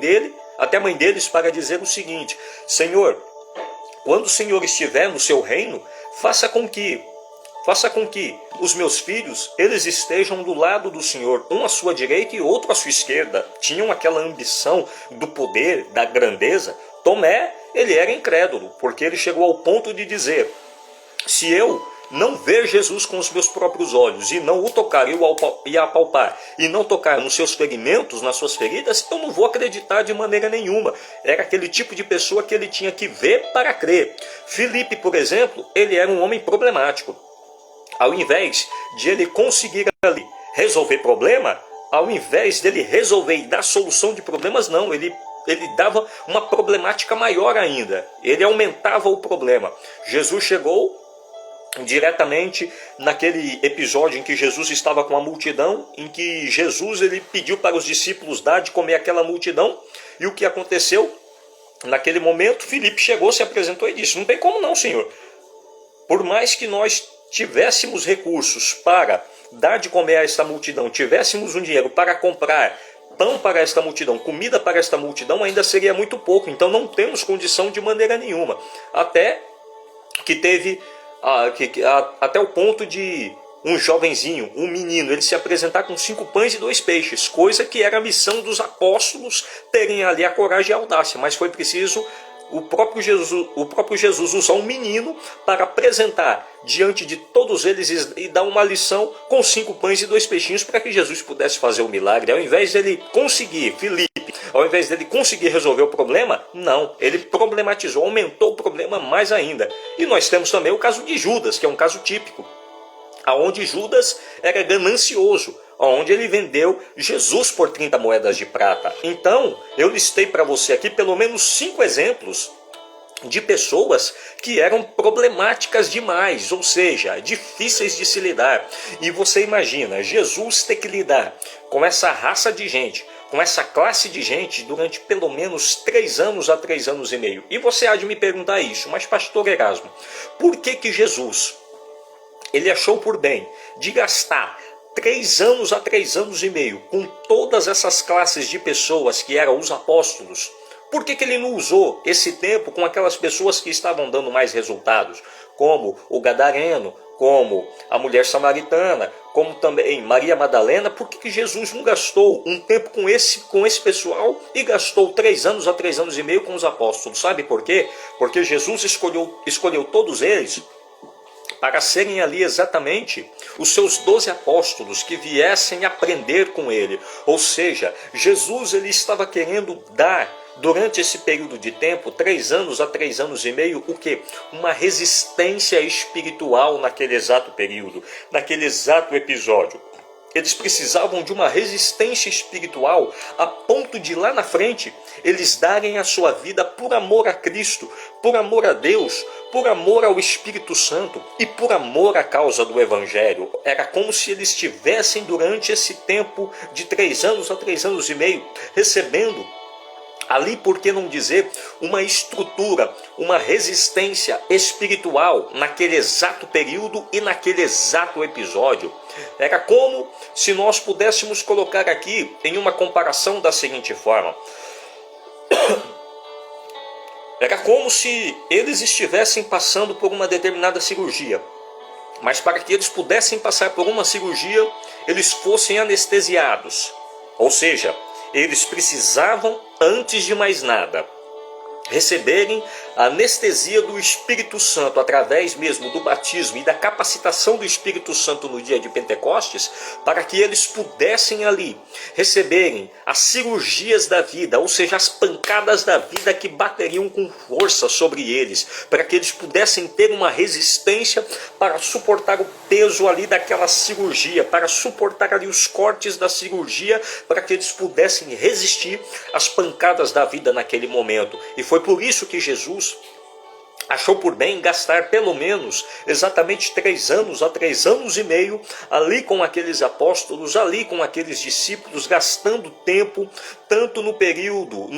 deles para dizer o seguinte: Senhor, quando o Senhor estiver no seu reino, faça com que os meus filhos, eles estejam do lado do Senhor, um à sua direita e outro à sua esquerda. Tinham aquela ambição do poder, da grandeza. Tomé, ele era incrédulo, porque ele chegou ao ponto de dizer: se eu não ver Jesus com os meus próprios olhos e não o tocar e apalpar e não tocar nos seus ferimentos, nas suas feridas, eu não vou acreditar de maneira nenhuma. Era aquele tipo de pessoa que ele tinha que ver para crer. Filipe, por exemplo, ele era um homem problemático. Ao invés de ele conseguir ali resolver problema, ao invés dele resolver e dar solução de problemas, não, ele dava uma problemática maior ainda. Ele aumentava o problema. Jesus chegou diretamente naquele episódio em que Jesus estava com a multidão, em que Jesus ele pediu para os discípulos dar de comer aquela multidão, e o que aconteceu? Naquele momento, Filipe chegou, se apresentou e disse: não tem como não, Senhor. Por mais que nós tivéssemos recursos para dar de comer a esta multidão, tivéssemos um dinheiro para comprar pão para esta multidão, comida para esta multidão, ainda seria muito pouco. Então não temos condição de maneira nenhuma. Até que teve até o ponto de um jovenzinho, um menino, ele se apresentar com 5 pães e 2 peixes, coisa que era a missão dos apóstolos terem ali a coragem e a audácia, mas foi preciso o próprio Jesus usar um menino para apresentar diante de todos eles e dar uma lição com 5 pães e 2 peixinhos para que Jesus pudesse fazer o milagre. Ao invés dele conseguir, ao invés dele conseguir resolver o problema, não, ele problematizou, aumentou o problema mais ainda. E nós temos também o caso de Judas, que é um caso típico, aonde Judas era ganancioso, onde ele vendeu Jesus por 30 moedas de prata. Então, eu listei para você aqui pelo menos 5 exemplos de pessoas que eram problemáticas demais, ou seja, difíceis de se lidar. E você imagina, Jesus ter que lidar com essa raça de gente, com essa classe de gente durante pelo menos 3 anos a 3 anos e meio. E você há de me perguntar isso: mas pastor Erasmo, por que Jesus ele achou por bem de gastar 3 anos a 3 anos e meio com todas essas classes de pessoas que eram os apóstolos? Por que ele não usou esse tempo com aquelas pessoas que estavam dando mais resultados, como o Gadareno, como a mulher samaritana, como também Maria Madalena? Por que Jesus não gastou um tempo com esse pessoal e gastou 3 anos a 3 anos e meio com os apóstolos? Sabe por quê? Porque Jesus escolheu todos eles para serem ali exatamente os seus 12 apóstolos que viessem aprender com ele. Ou seja, Jesus ele estava querendo dar, durante esse período de tempo, 3 anos a 3 anos e meio, o quê? Uma resistência espiritual naquele exato período, naquele exato episódio. Eles precisavam de uma resistência espiritual a ponto de lá na frente eles darem a sua vida por amor a Cristo, por amor a Deus, por amor ao Espírito Santo e por amor à causa do Evangelho. Era como se eles estivessem durante esse tempo de 3 anos a 3 anos e meio recebendo ali, por que não dizer, uma estrutura, uma resistência espiritual naquele exato período e naquele exato episódio. Era como se nós pudéssemos colocar aqui em uma comparação da seguinte forma: era como se eles estivessem passando por uma determinada cirurgia, mas para que eles pudessem passar por uma cirurgia, eles fossem anestesiados. Ou seja, eles precisavam, antes de mais nada, receberem a anestesia do Espírito Santo, através mesmo do batismo e da capacitação do Espírito Santo no dia de Pentecostes, para que eles pudessem ali receberem as cirurgias da vida, ou seja, as pancadas da vida que bateriam com força sobre eles, para que eles pudessem ter uma resistência para suportar o peso ali daquela cirurgia, para suportar ali os cortes da cirurgia, para que eles pudessem resistir às pancadas da vida naquele momento. E foi por isso que Jesus achou por bem gastar pelo menos exatamente 3 anos a 3 anos e meio ali com aqueles apóstolos, ali com aqueles discípulos, gastando tempo tanto no período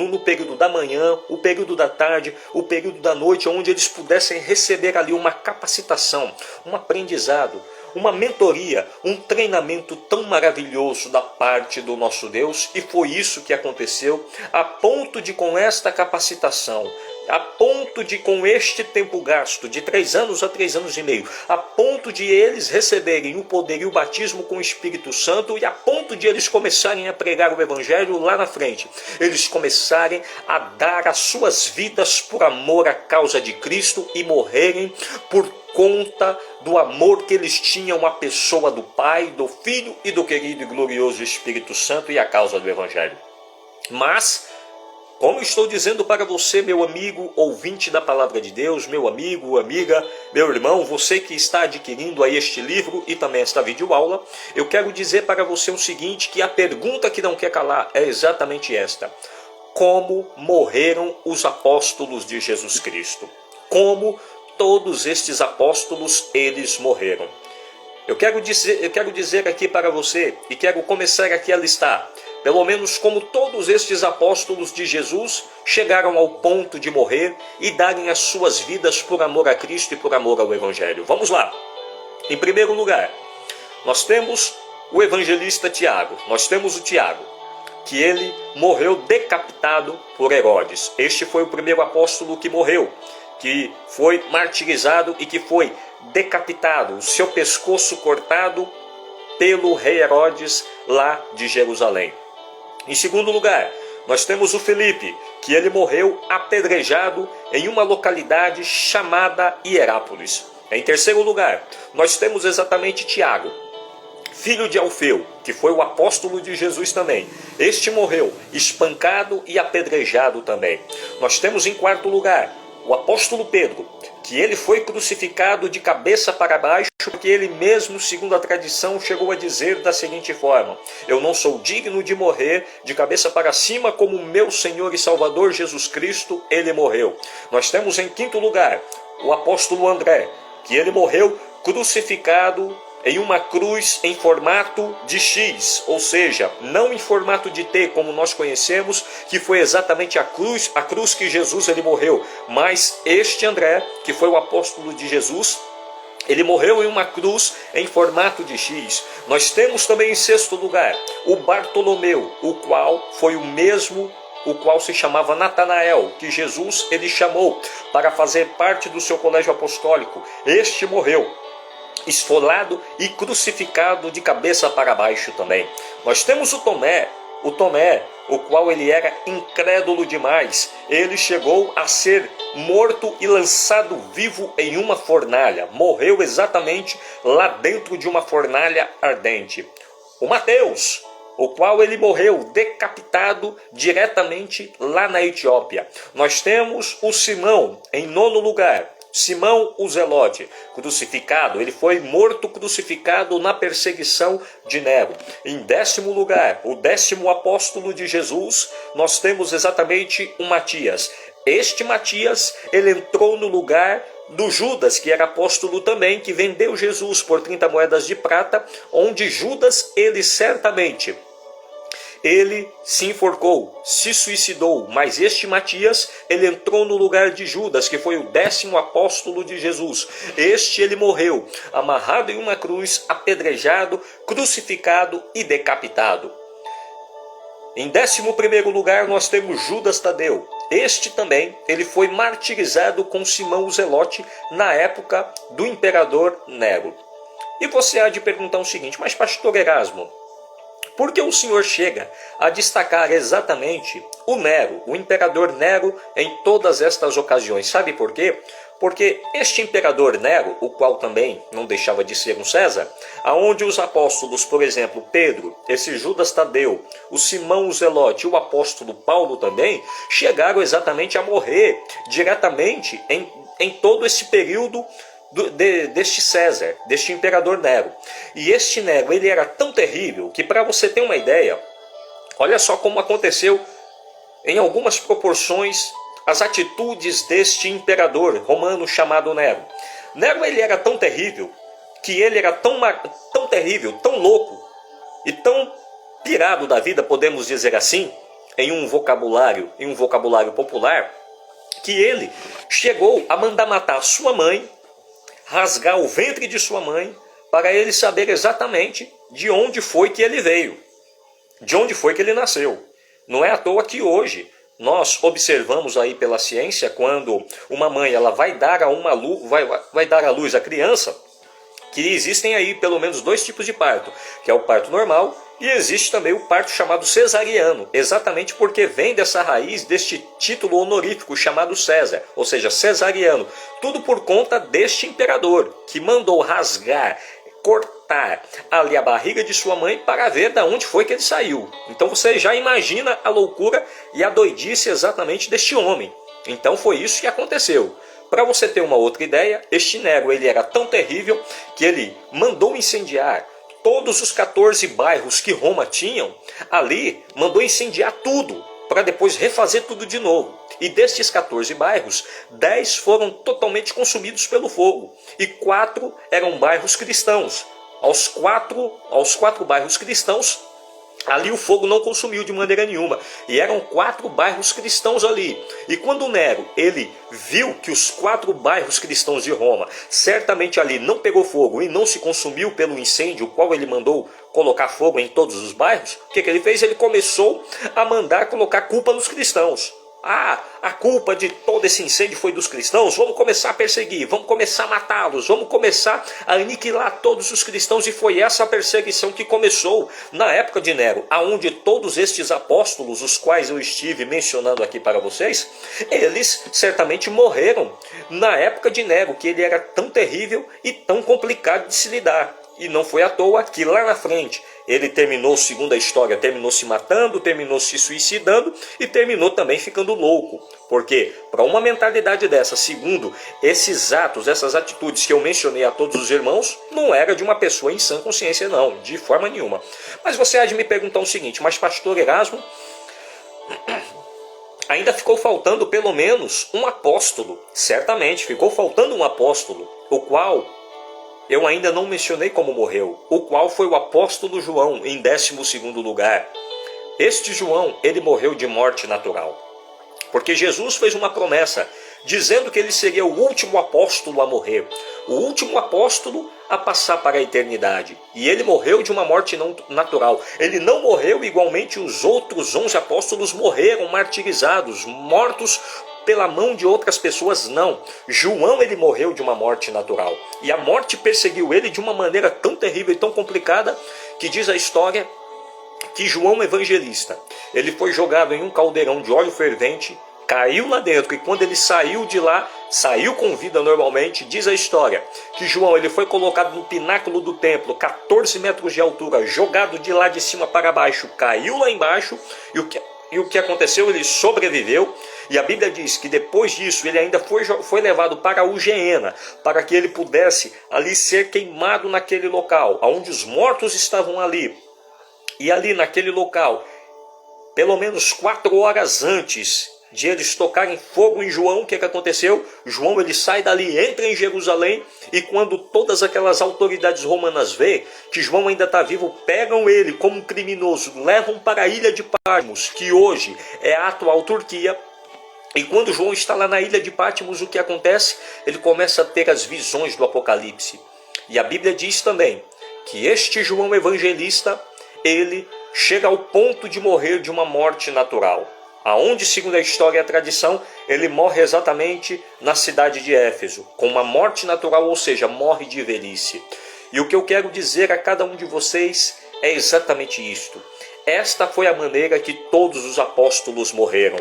da manhã, o período da tarde, o período da noite, onde eles pudessem receber ali uma capacitação, um aprendizado, uma mentoria, um treinamento tão maravilhoso da parte do nosso Deus. E foi isso que aconteceu, a ponto de, com esta capacitação, a ponto de, com este tempo gasto de 3 anos a 3 anos e meio, a ponto de eles receberem o poder e o batismo com o Espírito Santo, e a ponto de eles começarem a pregar o Evangelho lá na frente, eles começarem a dar as suas vidas por amor à causa de Cristo e morrerem por conta do amor que eles tinham à pessoa do Pai, do Filho e do querido e glorioso Espírito Santo, e à causa do Evangelho. Mas, como estou dizendo para você, meu amigo ouvinte da Palavra de Deus, meu amigo, amiga, meu irmão, você que está adquirindo aí este livro e também esta videoaula, eu quero dizer para você o seguinte, que a pergunta que não quer calar é exatamente esta: como morreram os apóstolos de Jesus Cristo? Como todos estes apóstolos, eles morreram? Eu quero dizer aqui para você, e quero começar aqui a listar, pelo menos como todos estes apóstolos de Jesus chegaram ao ponto de morrer e darem as suas vidas por amor a Cristo e por amor ao Evangelho. Vamos lá. Em primeiro lugar, nós temos o evangelista Tiago. Nós temos o Tiago, que ele morreu decapitado por Herodes. Este foi o primeiro apóstolo que morreu, que foi martirizado e que foi decapitado, o seu pescoço cortado pelo rei Herodes lá de Jerusalém. Em segundo lugar, nós temos o Felipe, que ele morreu apedrejado em uma localidade chamada Hierápolis. Em terceiro lugar, nós temos exatamente Tiago, filho de Alfeu, que foi o apóstolo de Jesus também. Este morreu espancado e apedrejado também. Nós temos em quarto lugar o apóstolo Pedro, que ele foi crucificado de cabeça para baixo, porque ele mesmo, segundo a tradição, chegou a dizer da seguinte forma: eu não sou digno de morrer de cabeça para cima como meu Senhor e Salvador Jesus Cristo, ele morreu. Nós temos em quinto lugar o apóstolo André, que ele morreu crucificado em uma cruz em formato de X, ou seja, não em formato de T, como nós conhecemos, que foi exatamente a cruz que Jesus ele morreu, mas este André, que foi o apóstolo de Jesus, ele morreu em uma cruz em formato de X. Nós temos também em sexto lugar o Bartolomeu, o qual foi o mesmo, o qual se chamava Natanael, que Jesus ele chamou para fazer parte do seu colégio apostólico. Este morreu esfolado e crucificado de cabeça para baixo também. Nós temos o Tomé, o qual ele era incrédulo demais. Ele chegou a ser morto e lançado vivo em uma fornalha. Morreu exatamente lá dentro de uma fornalha ardente. O Mateus, o qual ele morreu decapitado diretamente lá na Etiópia. Nós temos o Simão, em nono lugar. Simão o Zelote, crucificado, ele foi morto crucificado na perseguição de Nero. Em décimo lugar, o 10º apóstolo de Jesus, nós temos exatamente o Matias. Este Matias, ele entrou no lugar do Judas, que era apóstolo também, que vendeu Jesus por 30 moedas de prata, onde Judas, ele certamente ele se enforcou, se suicidou, mas este Matias, ele entrou no lugar de Judas, que foi o 10º apóstolo de Jesus. Este ele morreu, amarrado em uma cruz, apedrejado, crucificado e decapitado. Em 11º lugar nós temos Judas Tadeu. Este também, ele foi martirizado com Simão o Zelote na época do imperador Nero. E você há de perguntar o seguinte: mas pastor Erasmo, Porque o Senhor chega a destacar exatamente o Nero, o imperador Nero, em todas estas ocasiões. Sabe por quê? Porque este imperador Nero, o qual também não deixava de ser um César, aonde os apóstolos, por exemplo, Pedro, esse Judas Tadeu, o Simão o Zelote e o apóstolo Paulo também, chegaram exatamente a morrer diretamente em todo esse período deste César, deste imperador Nero. E este Nero, ele era tão terrível que, para você ter uma ideia, olha só como aconteceu em algumas proporções as atitudes deste imperador romano chamado Nero. Nero, ele era tão terrível, que ele era tão terrível, tão louco e tão pirado da vida, podemos dizer assim, em um vocabulário popular, que ele chegou a mandar matar sua mãe, rasgar o ventre de sua mãe, para ele saber exatamente de onde foi que ele veio, de onde foi que ele nasceu. Não é à toa que hoje nós observamos aí pela ciência, quando uma mãe ela vai dar à luz a criança, que existem aí pelo menos dois tipos de parto, que é o parto normal e existe também o parto chamado cesariano, exatamente porque vem dessa raiz, deste título honorífico chamado César, ou seja, cesariano, tudo por conta deste imperador, que mandou rasgar, cortar ali a barriga de sua mãe para ver de onde foi que ele saiu. Então você já imagina a loucura e a doidice exatamente deste homem. Então foi isso que aconteceu. Para você ter uma outra ideia, este Nero ele era tão terrível que ele mandou incendiar todos os 14 bairros que Roma tinham. Ali mandou incendiar tudo, para depois refazer tudo de novo. E destes 14 bairros, 10 foram totalmente consumidos pelo fogo. E 4 eram bairros cristãos. Aos quatro bairros cristãos, ali o fogo não consumiu de maneira nenhuma. E eram 4 bairros cristãos ali. E quando Nero ele viu que os 4 bairros cristãos de Roma, certamente ali não pegou fogo e não se consumiu pelo incêndio, o qual ele mandou colocar fogo em todos os bairros, o que ele fez? Ele começou a mandar colocar culpa nos cristãos. A culpa de todo esse incêndio foi dos cristãos, vamos começar a perseguir, vamos começar a matá-los, vamos começar a aniquilar todos os cristãos. E foi essa perseguição que começou na época de Nero, aonde todos estes apóstolos, os quais eu estive mencionando aqui para vocês, eles certamente morreram na época de Nero, que ele era tão terrível e tão complicado de se lidar. E não foi à toa que lá na frente ele terminou, segundo a história, terminou se matando, terminou se suicidando e terminou também ficando louco. Porque para uma mentalidade dessa, segundo esses atos, essas atitudes que eu mencionei a todos os irmãos, não era de uma pessoa em sã consciência não, de forma nenhuma. Mas você há de me perguntar o seguinte, mas pastor Erasmo, ainda ficou faltando pelo menos um apóstolo. Certamente, ficou faltando um apóstolo, o qual eu ainda não mencionei como morreu, o qual foi o apóstolo João, em 12º lugar. Este João, ele morreu de morte natural. Porque Jesus fez uma promessa, dizendo que ele seria o último apóstolo a morrer, o último apóstolo a passar para a eternidade. E ele morreu de uma morte não natural. Ele não morreu igualmente os outros 11 apóstolos morreram martirizados, mortos pela mão de outras pessoas, não. João ele morreu de uma morte natural. E a morte perseguiu ele de uma maneira tão terrível e tão complicada que diz a história que João Evangelista, ele foi jogado em um caldeirão de óleo fervente, caiu lá dentro, e quando ele saiu de lá, saiu com vida normalmente, diz a história que João ele foi colocado no pináculo do templo, 14 metros de altura, jogado de lá de cima para baixo, caiu lá embaixo, e o que aconteceu? Ele sobreviveu. E a Bíblia diz que depois disso ele ainda foi levado para o Geena, para que ele pudesse ali ser queimado naquele local, onde os mortos estavam ali. E ali naquele local, pelo menos 4 horas antes de eles tocarem fogo em João, o que aconteceu? João ele sai dali, entra em Jerusalém, e quando todas aquelas autoridades romanas vê que João ainda está vivo, pegam ele como um criminoso, levam para a ilha de Patmos, que hoje é a atual Turquia. E quando João está lá na ilha de Patmos, o que acontece? Ele começa a ter as visões do Apocalipse. E a Bíblia diz também que este João Evangelista, ele chega ao ponto de morrer de uma morte natural. Aonde, segundo a história e a tradição, ele morre exatamente na cidade de Éfeso, com uma morte natural, ou seja, morre de velhice. E o que eu quero dizer a cada um de vocês é exatamente isto. Esta foi a maneira que todos os apóstolos morreram.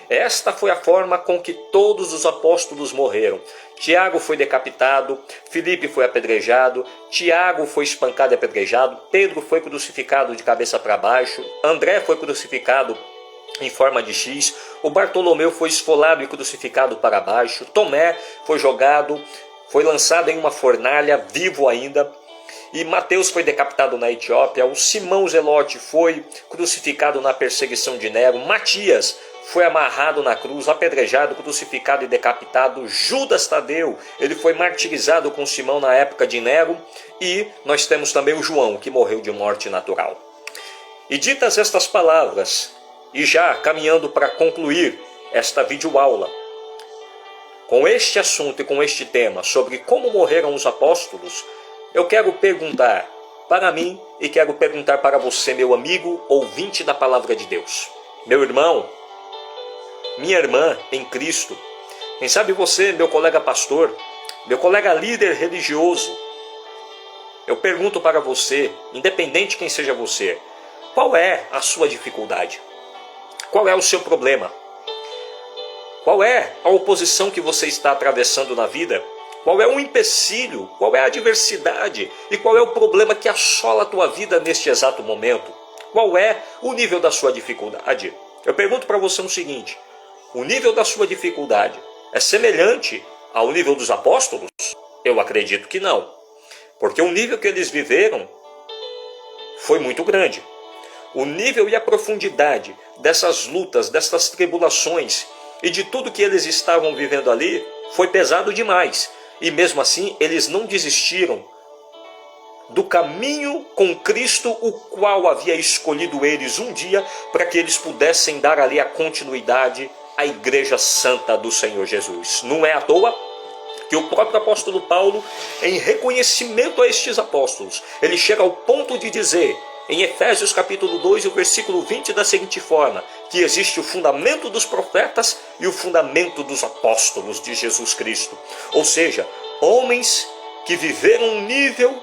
Esta foi a forma com que todos os apóstolos morreram. Tiago foi decapitado, Filipe foi apedrejado, Tiago foi espancado e apedrejado, Pedro foi crucificado de cabeça para baixo, André foi crucificado em forma de X, o Bartolomeu foi esfolado e crucificado para baixo, Tomé foi jogado, foi lançado em uma fornalha, vivo ainda, e Mateus foi decapitado na Etiópia, o Simão Zelote foi crucificado na perseguição de Nero, Matias foi amarrado na cruz, apedrejado, crucificado e decapitado, Judas Tadeu, ele foi martirizado com Simão na época de Nero, e nós temos também o João, que morreu de morte natural. E ditas estas palavras, e já caminhando para concluir esta videoaula, com este assunto e com este tema sobre como morreram os apóstolos, eu quero perguntar para mim e quero perguntar para você, meu amigo, ouvinte da palavra de Deus. Meu irmão, minha irmã em Cristo, quem sabe você, meu colega pastor, meu colega líder religioso, eu pergunto para você, independente quem seja você, qual é a sua dificuldade? Qual é o seu problema? Qual é a oposição que você está atravessando na vida? Qual é o empecilho? Qual é a adversidade? E qual é o problema que assola a tua vida neste exato momento? Qual é o nível da sua dificuldade? Eu pergunto para você o seguinte: o nível da sua dificuldade é semelhante ao nível dos apóstolos? Eu acredito que não. Porque o nível que eles viveram foi muito grande. O nível e a profundidade dessas lutas, dessas tribulações e de tudo que eles estavam vivendo ali foi pesado demais. E mesmo assim, eles não desistiram do caminho com Cristo, o qual havia escolhido eles um dia para que eles pudessem dar ali a continuidade à Igreja Santa do Senhor Jesus. Não é à toa que o próprio apóstolo Paulo, em reconhecimento a estes apóstolos, ele chega ao ponto de dizer, em Efésios capítulo 2, o versículo 20, da seguinte forma, que existe o fundamento dos profetas e o fundamento dos apóstolos de Jesus Cristo. Ou seja, homens que viveram um nível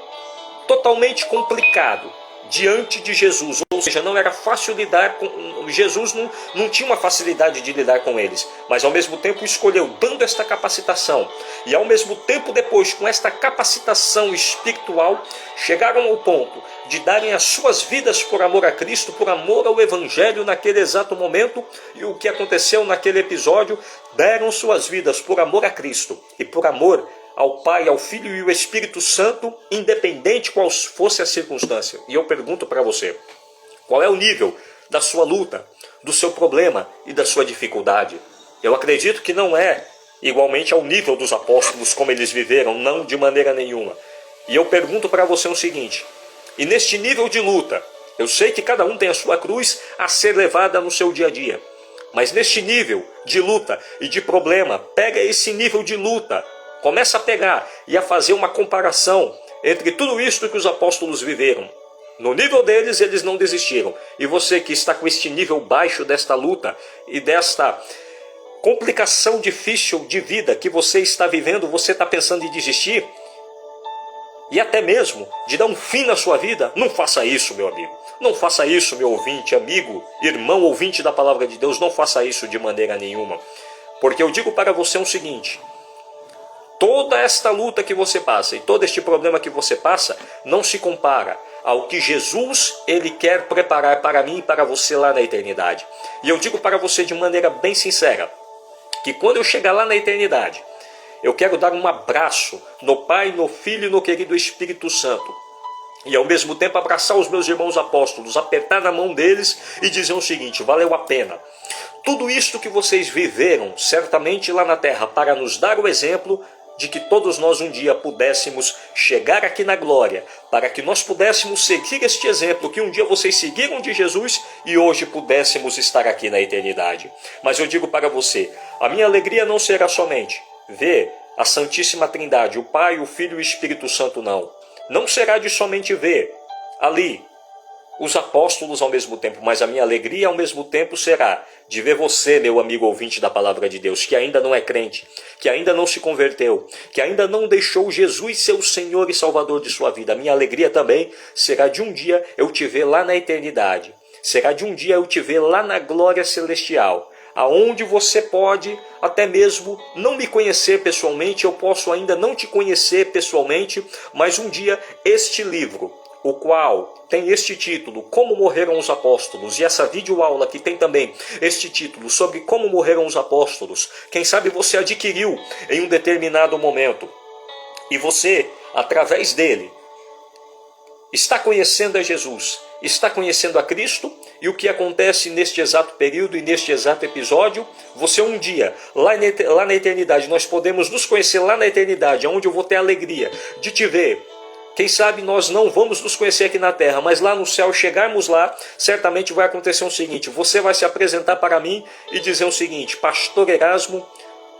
totalmente complicado diante de Jesus. Ou seja, não era fácil lidar com... Jesus não tinha uma facilidade de lidar com eles, mas ao mesmo tempo escolheu, dando esta capacitação. E ao mesmo tempo depois, com esta capacitação espiritual, chegaram ao ponto de darem as suas vidas por amor a Cristo, por amor ao Evangelho naquele exato momento. E o que aconteceu naquele episódio? Deram suas vidas por amor a Cristo e por amor ao Pai, ao Filho e ao Espírito Santo, independente qual fosse a circunstância. E eu pergunto para você, qual é o nível da sua luta, do seu problema e da sua dificuldade? Eu acredito que não é igualmente ao nível dos apóstolos como eles viveram, não de maneira nenhuma. E eu pergunto para você o seguinte, e neste nível de luta, eu sei que cada um tem a sua cruz a ser levada no seu dia a dia, mas neste nível de luta e de problema, pega esse nível de luta, começa a pegar e a fazer uma comparação entre tudo isto que os apóstolos viveram. No nível deles, eles não desistiram. E você que está com este nível baixo desta luta e desta complicação difícil de vida que você está vivendo, você está pensando em desistir? E até mesmo de dar um fim na sua vida? Não faça isso, meu amigo. Não faça isso, meu ouvinte, amigo, irmão, ouvinte da palavra de Deus. Não faça isso de maneira nenhuma. Porque eu digo para você o seguinte: toda esta luta que você passa e todo este problema que você passa não se compara ao que Jesus ele quer preparar para mim e para você lá na eternidade. E eu digo para você de maneira bem sincera, que quando eu chegar lá na eternidade, eu quero dar um abraço no Pai, no Filho e no querido Espírito Santo. E ao mesmo tempo abraçar os meus irmãos apóstolos, apertar na mão deles e dizer o seguinte: valeu a pena. Tudo isto que vocês viveram certamente lá na terra para nos dar o exemplo de que todos nós um dia pudéssemos chegar aqui na glória, para que nós pudéssemos seguir este exemplo que um dia vocês seguiram de Jesus e hoje pudéssemos estar aqui na eternidade. Mas eu digo para você, a minha alegria não será somente ver a Santíssima Trindade, o Pai, o Filho e o Espírito Santo, não. Não será de somente ver ali os apóstolos ao mesmo tempo, mas a minha alegria ao mesmo tempo será de ver você, meu amigo ouvinte da palavra de Deus, que ainda não é crente, que ainda não se converteu, que ainda não deixou Jesus ser o Senhor e Salvador de sua vida. A minha alegria também será de um dia eu te ver lá na eternidade, será de um dia eu te ver lá na glória celestial, aonde você pode até mesmo não me conhecer pessoalmente, eu posso ainda não te conhecer pessoalmente, mas um dia este livro, o qual tem este título, Como Morreram os Apóstolos, e essa videoaula que tem também este título sobre como morreram os apóstolos, quem sabe você adquiriu em um determinado momento, e você, através dele, está conhecendo a Jesus, está conhecendo a Cristo, e o que acontece neste exato período e neste exato episódio, você um dia, lá na eternidade, nós podemos nos conhecer lá na eternidade, onde eu vou ter a alegria de te ver. Quem sabe nós não vamos nos conhecer aqui na terra, mas lá no céu, chegarmos lá, certamente vai acontecer o seguinte, você vai se apresentar para mim e dizer o seguinte: Pastor Erasmo,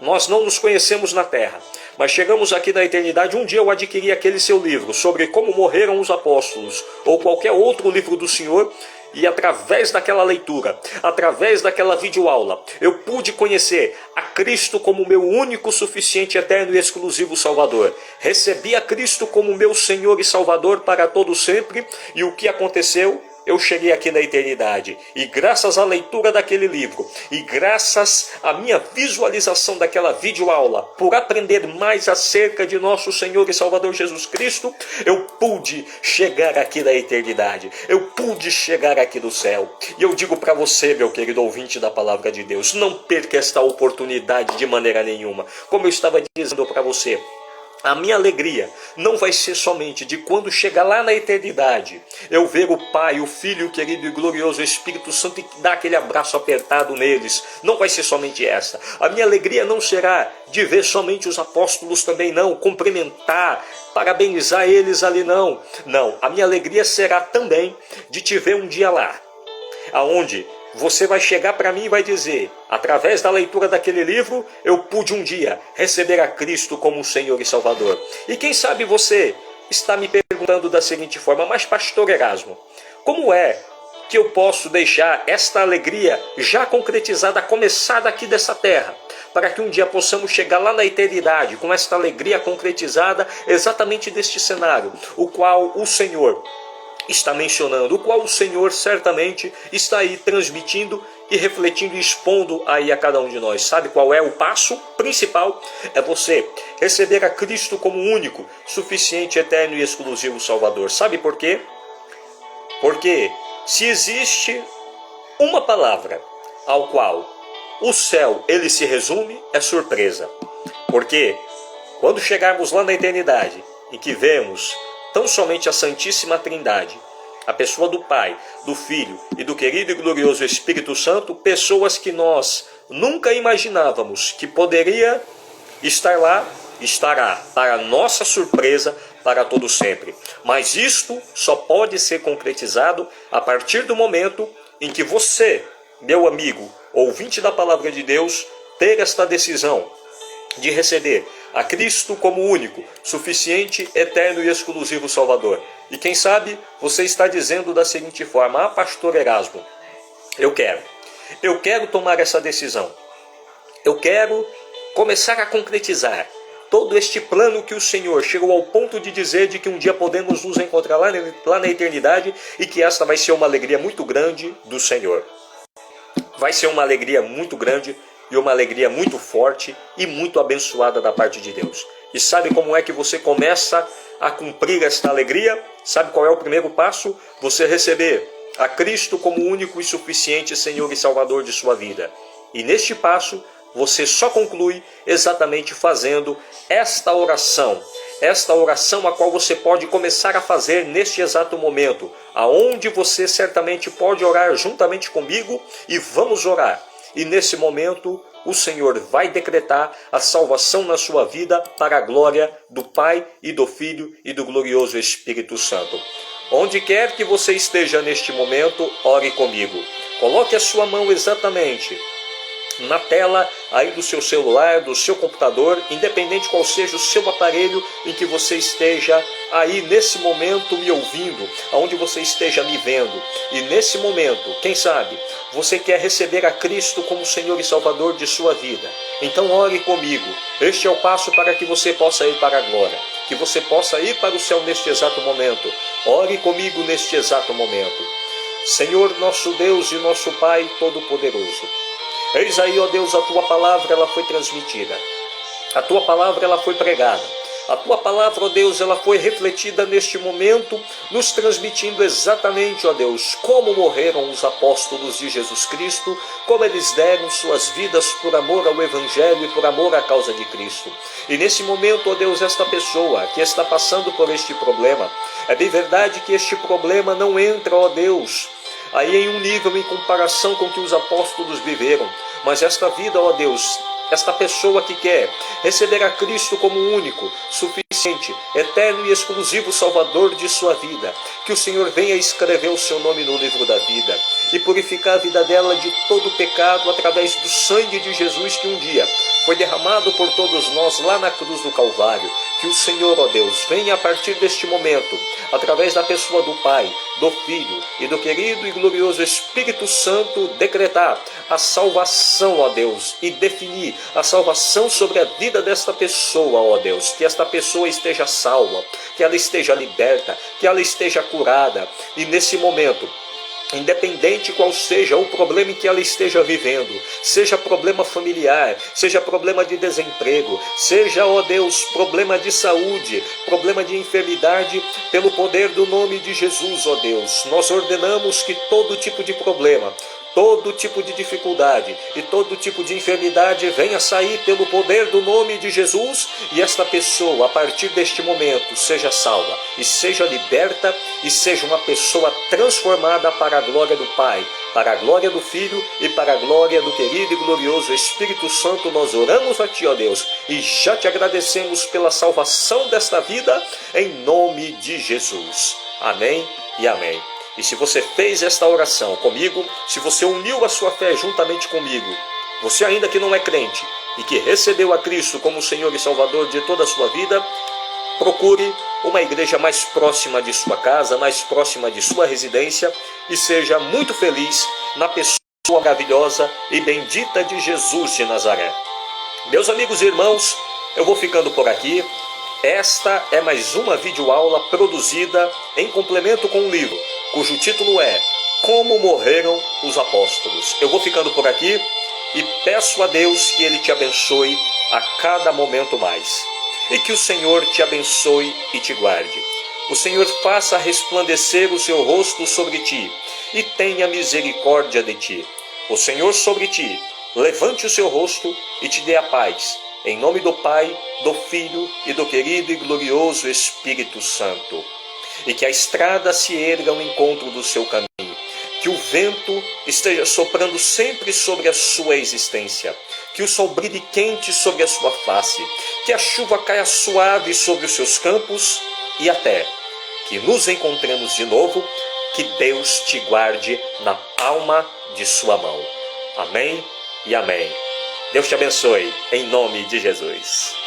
nós não nos conhecemos na terra, mas chegamos aqui na eternidade, um dia eu adquiri aquele seu livro sobre como morreram os apóstolos, ou qualquer outro livro do Senhor, e através daquela leitura, através daquela videoaula, eu pude conhecer a Cristo como meu único, suficiente, eterno e exclusivo Salvador. Recebi a Cristo como meu Senhor e Salvador para todo sempre, e o que aconteceu? Eu cheguei aqui na eternidade, e graças à leitura daquele livro, e graças à minha visualização daquela videoaula, por aprender mais acerca de nosso Senhor e Salvador Jesus Cristo, eu pude chegar aqui na eternidade, eu pude chegar aqui no céu. E eu digo para você, meu querido ouvinte da palavra de Deus, não perca esta oportunidade de maneira nenhuma. Como eu estava dizendo para você, a minha alegria não vai ser somente de quando chegar lá na eternidade, eu ver o Pai, o Filho, o querido e glorioso Espírito Santo e dar aquele abraço apertado neles. Não vai ser somente essa. A minha alegria não será de ver somente os apóstolos também, não. Cumprimentar, parabenizar eles ali, não. Não, a minha alegria será também de te ver um dia lá, aonde você vai chegar para mim e vai dizer, através da leitura daquele livro, eu pude um dia receber a Cristo como Senhor e Salvador. E quem sabe você está me perguntando da seguinte forma: mas Pastor Erasmo, como é que eu posso deixar esta alegria já concretizada, começada aqui dessa terra, para que um dia possamos chegar lá na eternidade com esta alegria concretizada exatamente deste cenário, o qual o Senhor está mencionando, o qual o Senhor certamente está aí transmitindo e refletindo e expondo aí a cada um de nós. Sabe qual é o passo principal? É você receber a Cristo como único, suficiente, eterno e exclusivo Salvador. Sabe por quê? Porque se existe uma palavra ao qual o céu ele se resume, é surpresa. Porque quando chegarmos lá na eternidade, em que vemos tão somente a Santíssima Trindade, a pessoa do Pai, do Filho e do querido e glorioso Espírito Santo, pessoas que nós nunca imaginávamos que poderia estar lá, estará, para nossa surpresa, para todo sempre. Mas isto só pode ser concretizado a partir do momento em que você, meu amigo, ouvinte da palavra de Deus, ter esta decisão de receber a Cristo como único, suficiente, eterno e exclusivo Salvador. E quem sabe você está dizendo da seguinte forma: ah, Pastor Erasmo, eu quero tomar essa decisão, eu quero começar a concretizar todo este plano que o Senhor chegou ao ponto de dizer de que um dia podemos nos encontrar lá na eternidade, e que esta vai ser uma alegria muito grande do Senhor. Vai ser uma alegria muito grande e uma alegria muito forte e muito abençoada da parte de Deus. E sabe como é que você começa a cumprir esta alegria? Sabe qual é o primeiro passo? Você receber a Cristo como único e suficiente Senhor e Salvador de sua vida. E neste passo, você só conclui exatamente fazendo esta oração a qual você pode começar a fazer neste exato momento, aonde você certamente pode orar juntamente comigo, e vamos orar. E nesse momento, o Senhor vai decretar a salvação na sua vida para a glória do Pai e do Filho e do glorioso Espírito Santo. Onde quer que você esteja neste momento, ore comigo. Coloque a sua mão exatamente na tela aí do seu celular, do seu computador, independente qual seja o seu aparelho em que você esteja aí nesse momento me ouvindo, aonde você esteja me vendo. E nesse momento, quem sabe, você quer receber a Cristo como Senhor e Salvador de sua vida. Então ore comigo. Este é o passo para que você possa ir para a glória, que você possa ir para o céu neste exato momento. Ore comigo neste exato momento. Senhor, nosso Deus e nosso Pai Todo-Poderoso, eis aí, ó Deus, a Tua palavra, ela foi transmitida. A Tua palavra, ela foi pregada. A Tua palavra, ó Deus, ela foi refletida neste momento, nos transmitindo exatamente, ó Deus, como morreram os apóstolos de Jesus Cristo, como eles deram suas vidas por amor ao Evangelho e por amor à causa de Cristo. E nesse momento, ó Deus, esta pessoa que está passando por este problema, é bem verdade que este problema não entra, ó Deus, aí em um nível em comparação com o que os apóstolos viveram, mas esta vida, ó Deus, esta pessoa que quer receber a Cristo como único, suficiente, eterno e exclusivo Salvador de sua vida, que o Senhor venha escrever o seu nome no livro da vida e purificar a vida dela de todo pecado através do sangue de Jesus que um dia foi derramado por todos nós lá na cruz do Calvário. Que o Senhor, ó Deus, venha a partir deste momento, através da pessoa do Pai, do Filho e do querido e glorioso Espírito Santo, decretar a salvação, ó Deus, e definir a salvação sobre a vida desta pessoa, ó Deus. Que esta pessoa esteja salva, que ela esteja liberta, que ela esteja curada. E nesse momento, independente qual seja o problema em que ela esteja vivendo, seja problema familiar, seja problema de desemprego, seja, ó Deus, problema de saúde, problema de enfermidade, pelo poder do nome de Jesus, ó Deus, nós ordenamos que todo tipo de problema, todo tipo de dificuldade e todo tipo de enfermidade venha sair pelo poder do nome de Jesus, e esta pessoa, a partir deste momento, seja salva e seja liberta e seja uma pessoa transformada para a glória do Pai, para a glória do Filho e para a glória do querido e glorioso Espírito Santo. Nós oramos a Ti, ó Deus, e já Te agradecemos pela salvação desta vida, em nome de Jesus. Amém e amém. E se você fez esta oração comigo, se você uniu a sua fé juntamente comigo, você ainda que não é crente e que recebeu a Cristo como Senhor e Salvador de toda a sua vida, procure uma igreja mais próxima de sua casa, mais próxima de sua residência, e seja muito feliz na pessoa maravilhosa e bendita de Jesus de Nazaré. Meus amigos e irmãos, eu vou ficando por aqui. Esta é mais uma videoaula produzida em complemento com um livro, cujo título é Como Morreram os Apóstolos. Eu vou ficando por aqui e peço a Deus que Ele te abençoe a cada momento mais. E que o Senhor te abençoe e te guarde. O Senhor faça resplandecer o seu rosto sobre ti e tenha misericórdia de ti. O Senhor sobre ti levante o seu rosto e te dê a paz. Em nome do Pai, do Filho e do querido e glorioso Espírito Santo. E que a estrada se erga ao encontro do seu caminho. Que o vento esteja soprando sempre sobre a sua existência. Que o sol brilhe quente sobre a sua face. Que a chuva caia suave sobre os seus campos. E até que nos encontremos de novo, que Deus te guarde na palma de sua mão. Amém e amém. Deus te abençoe, em nome de Jesus.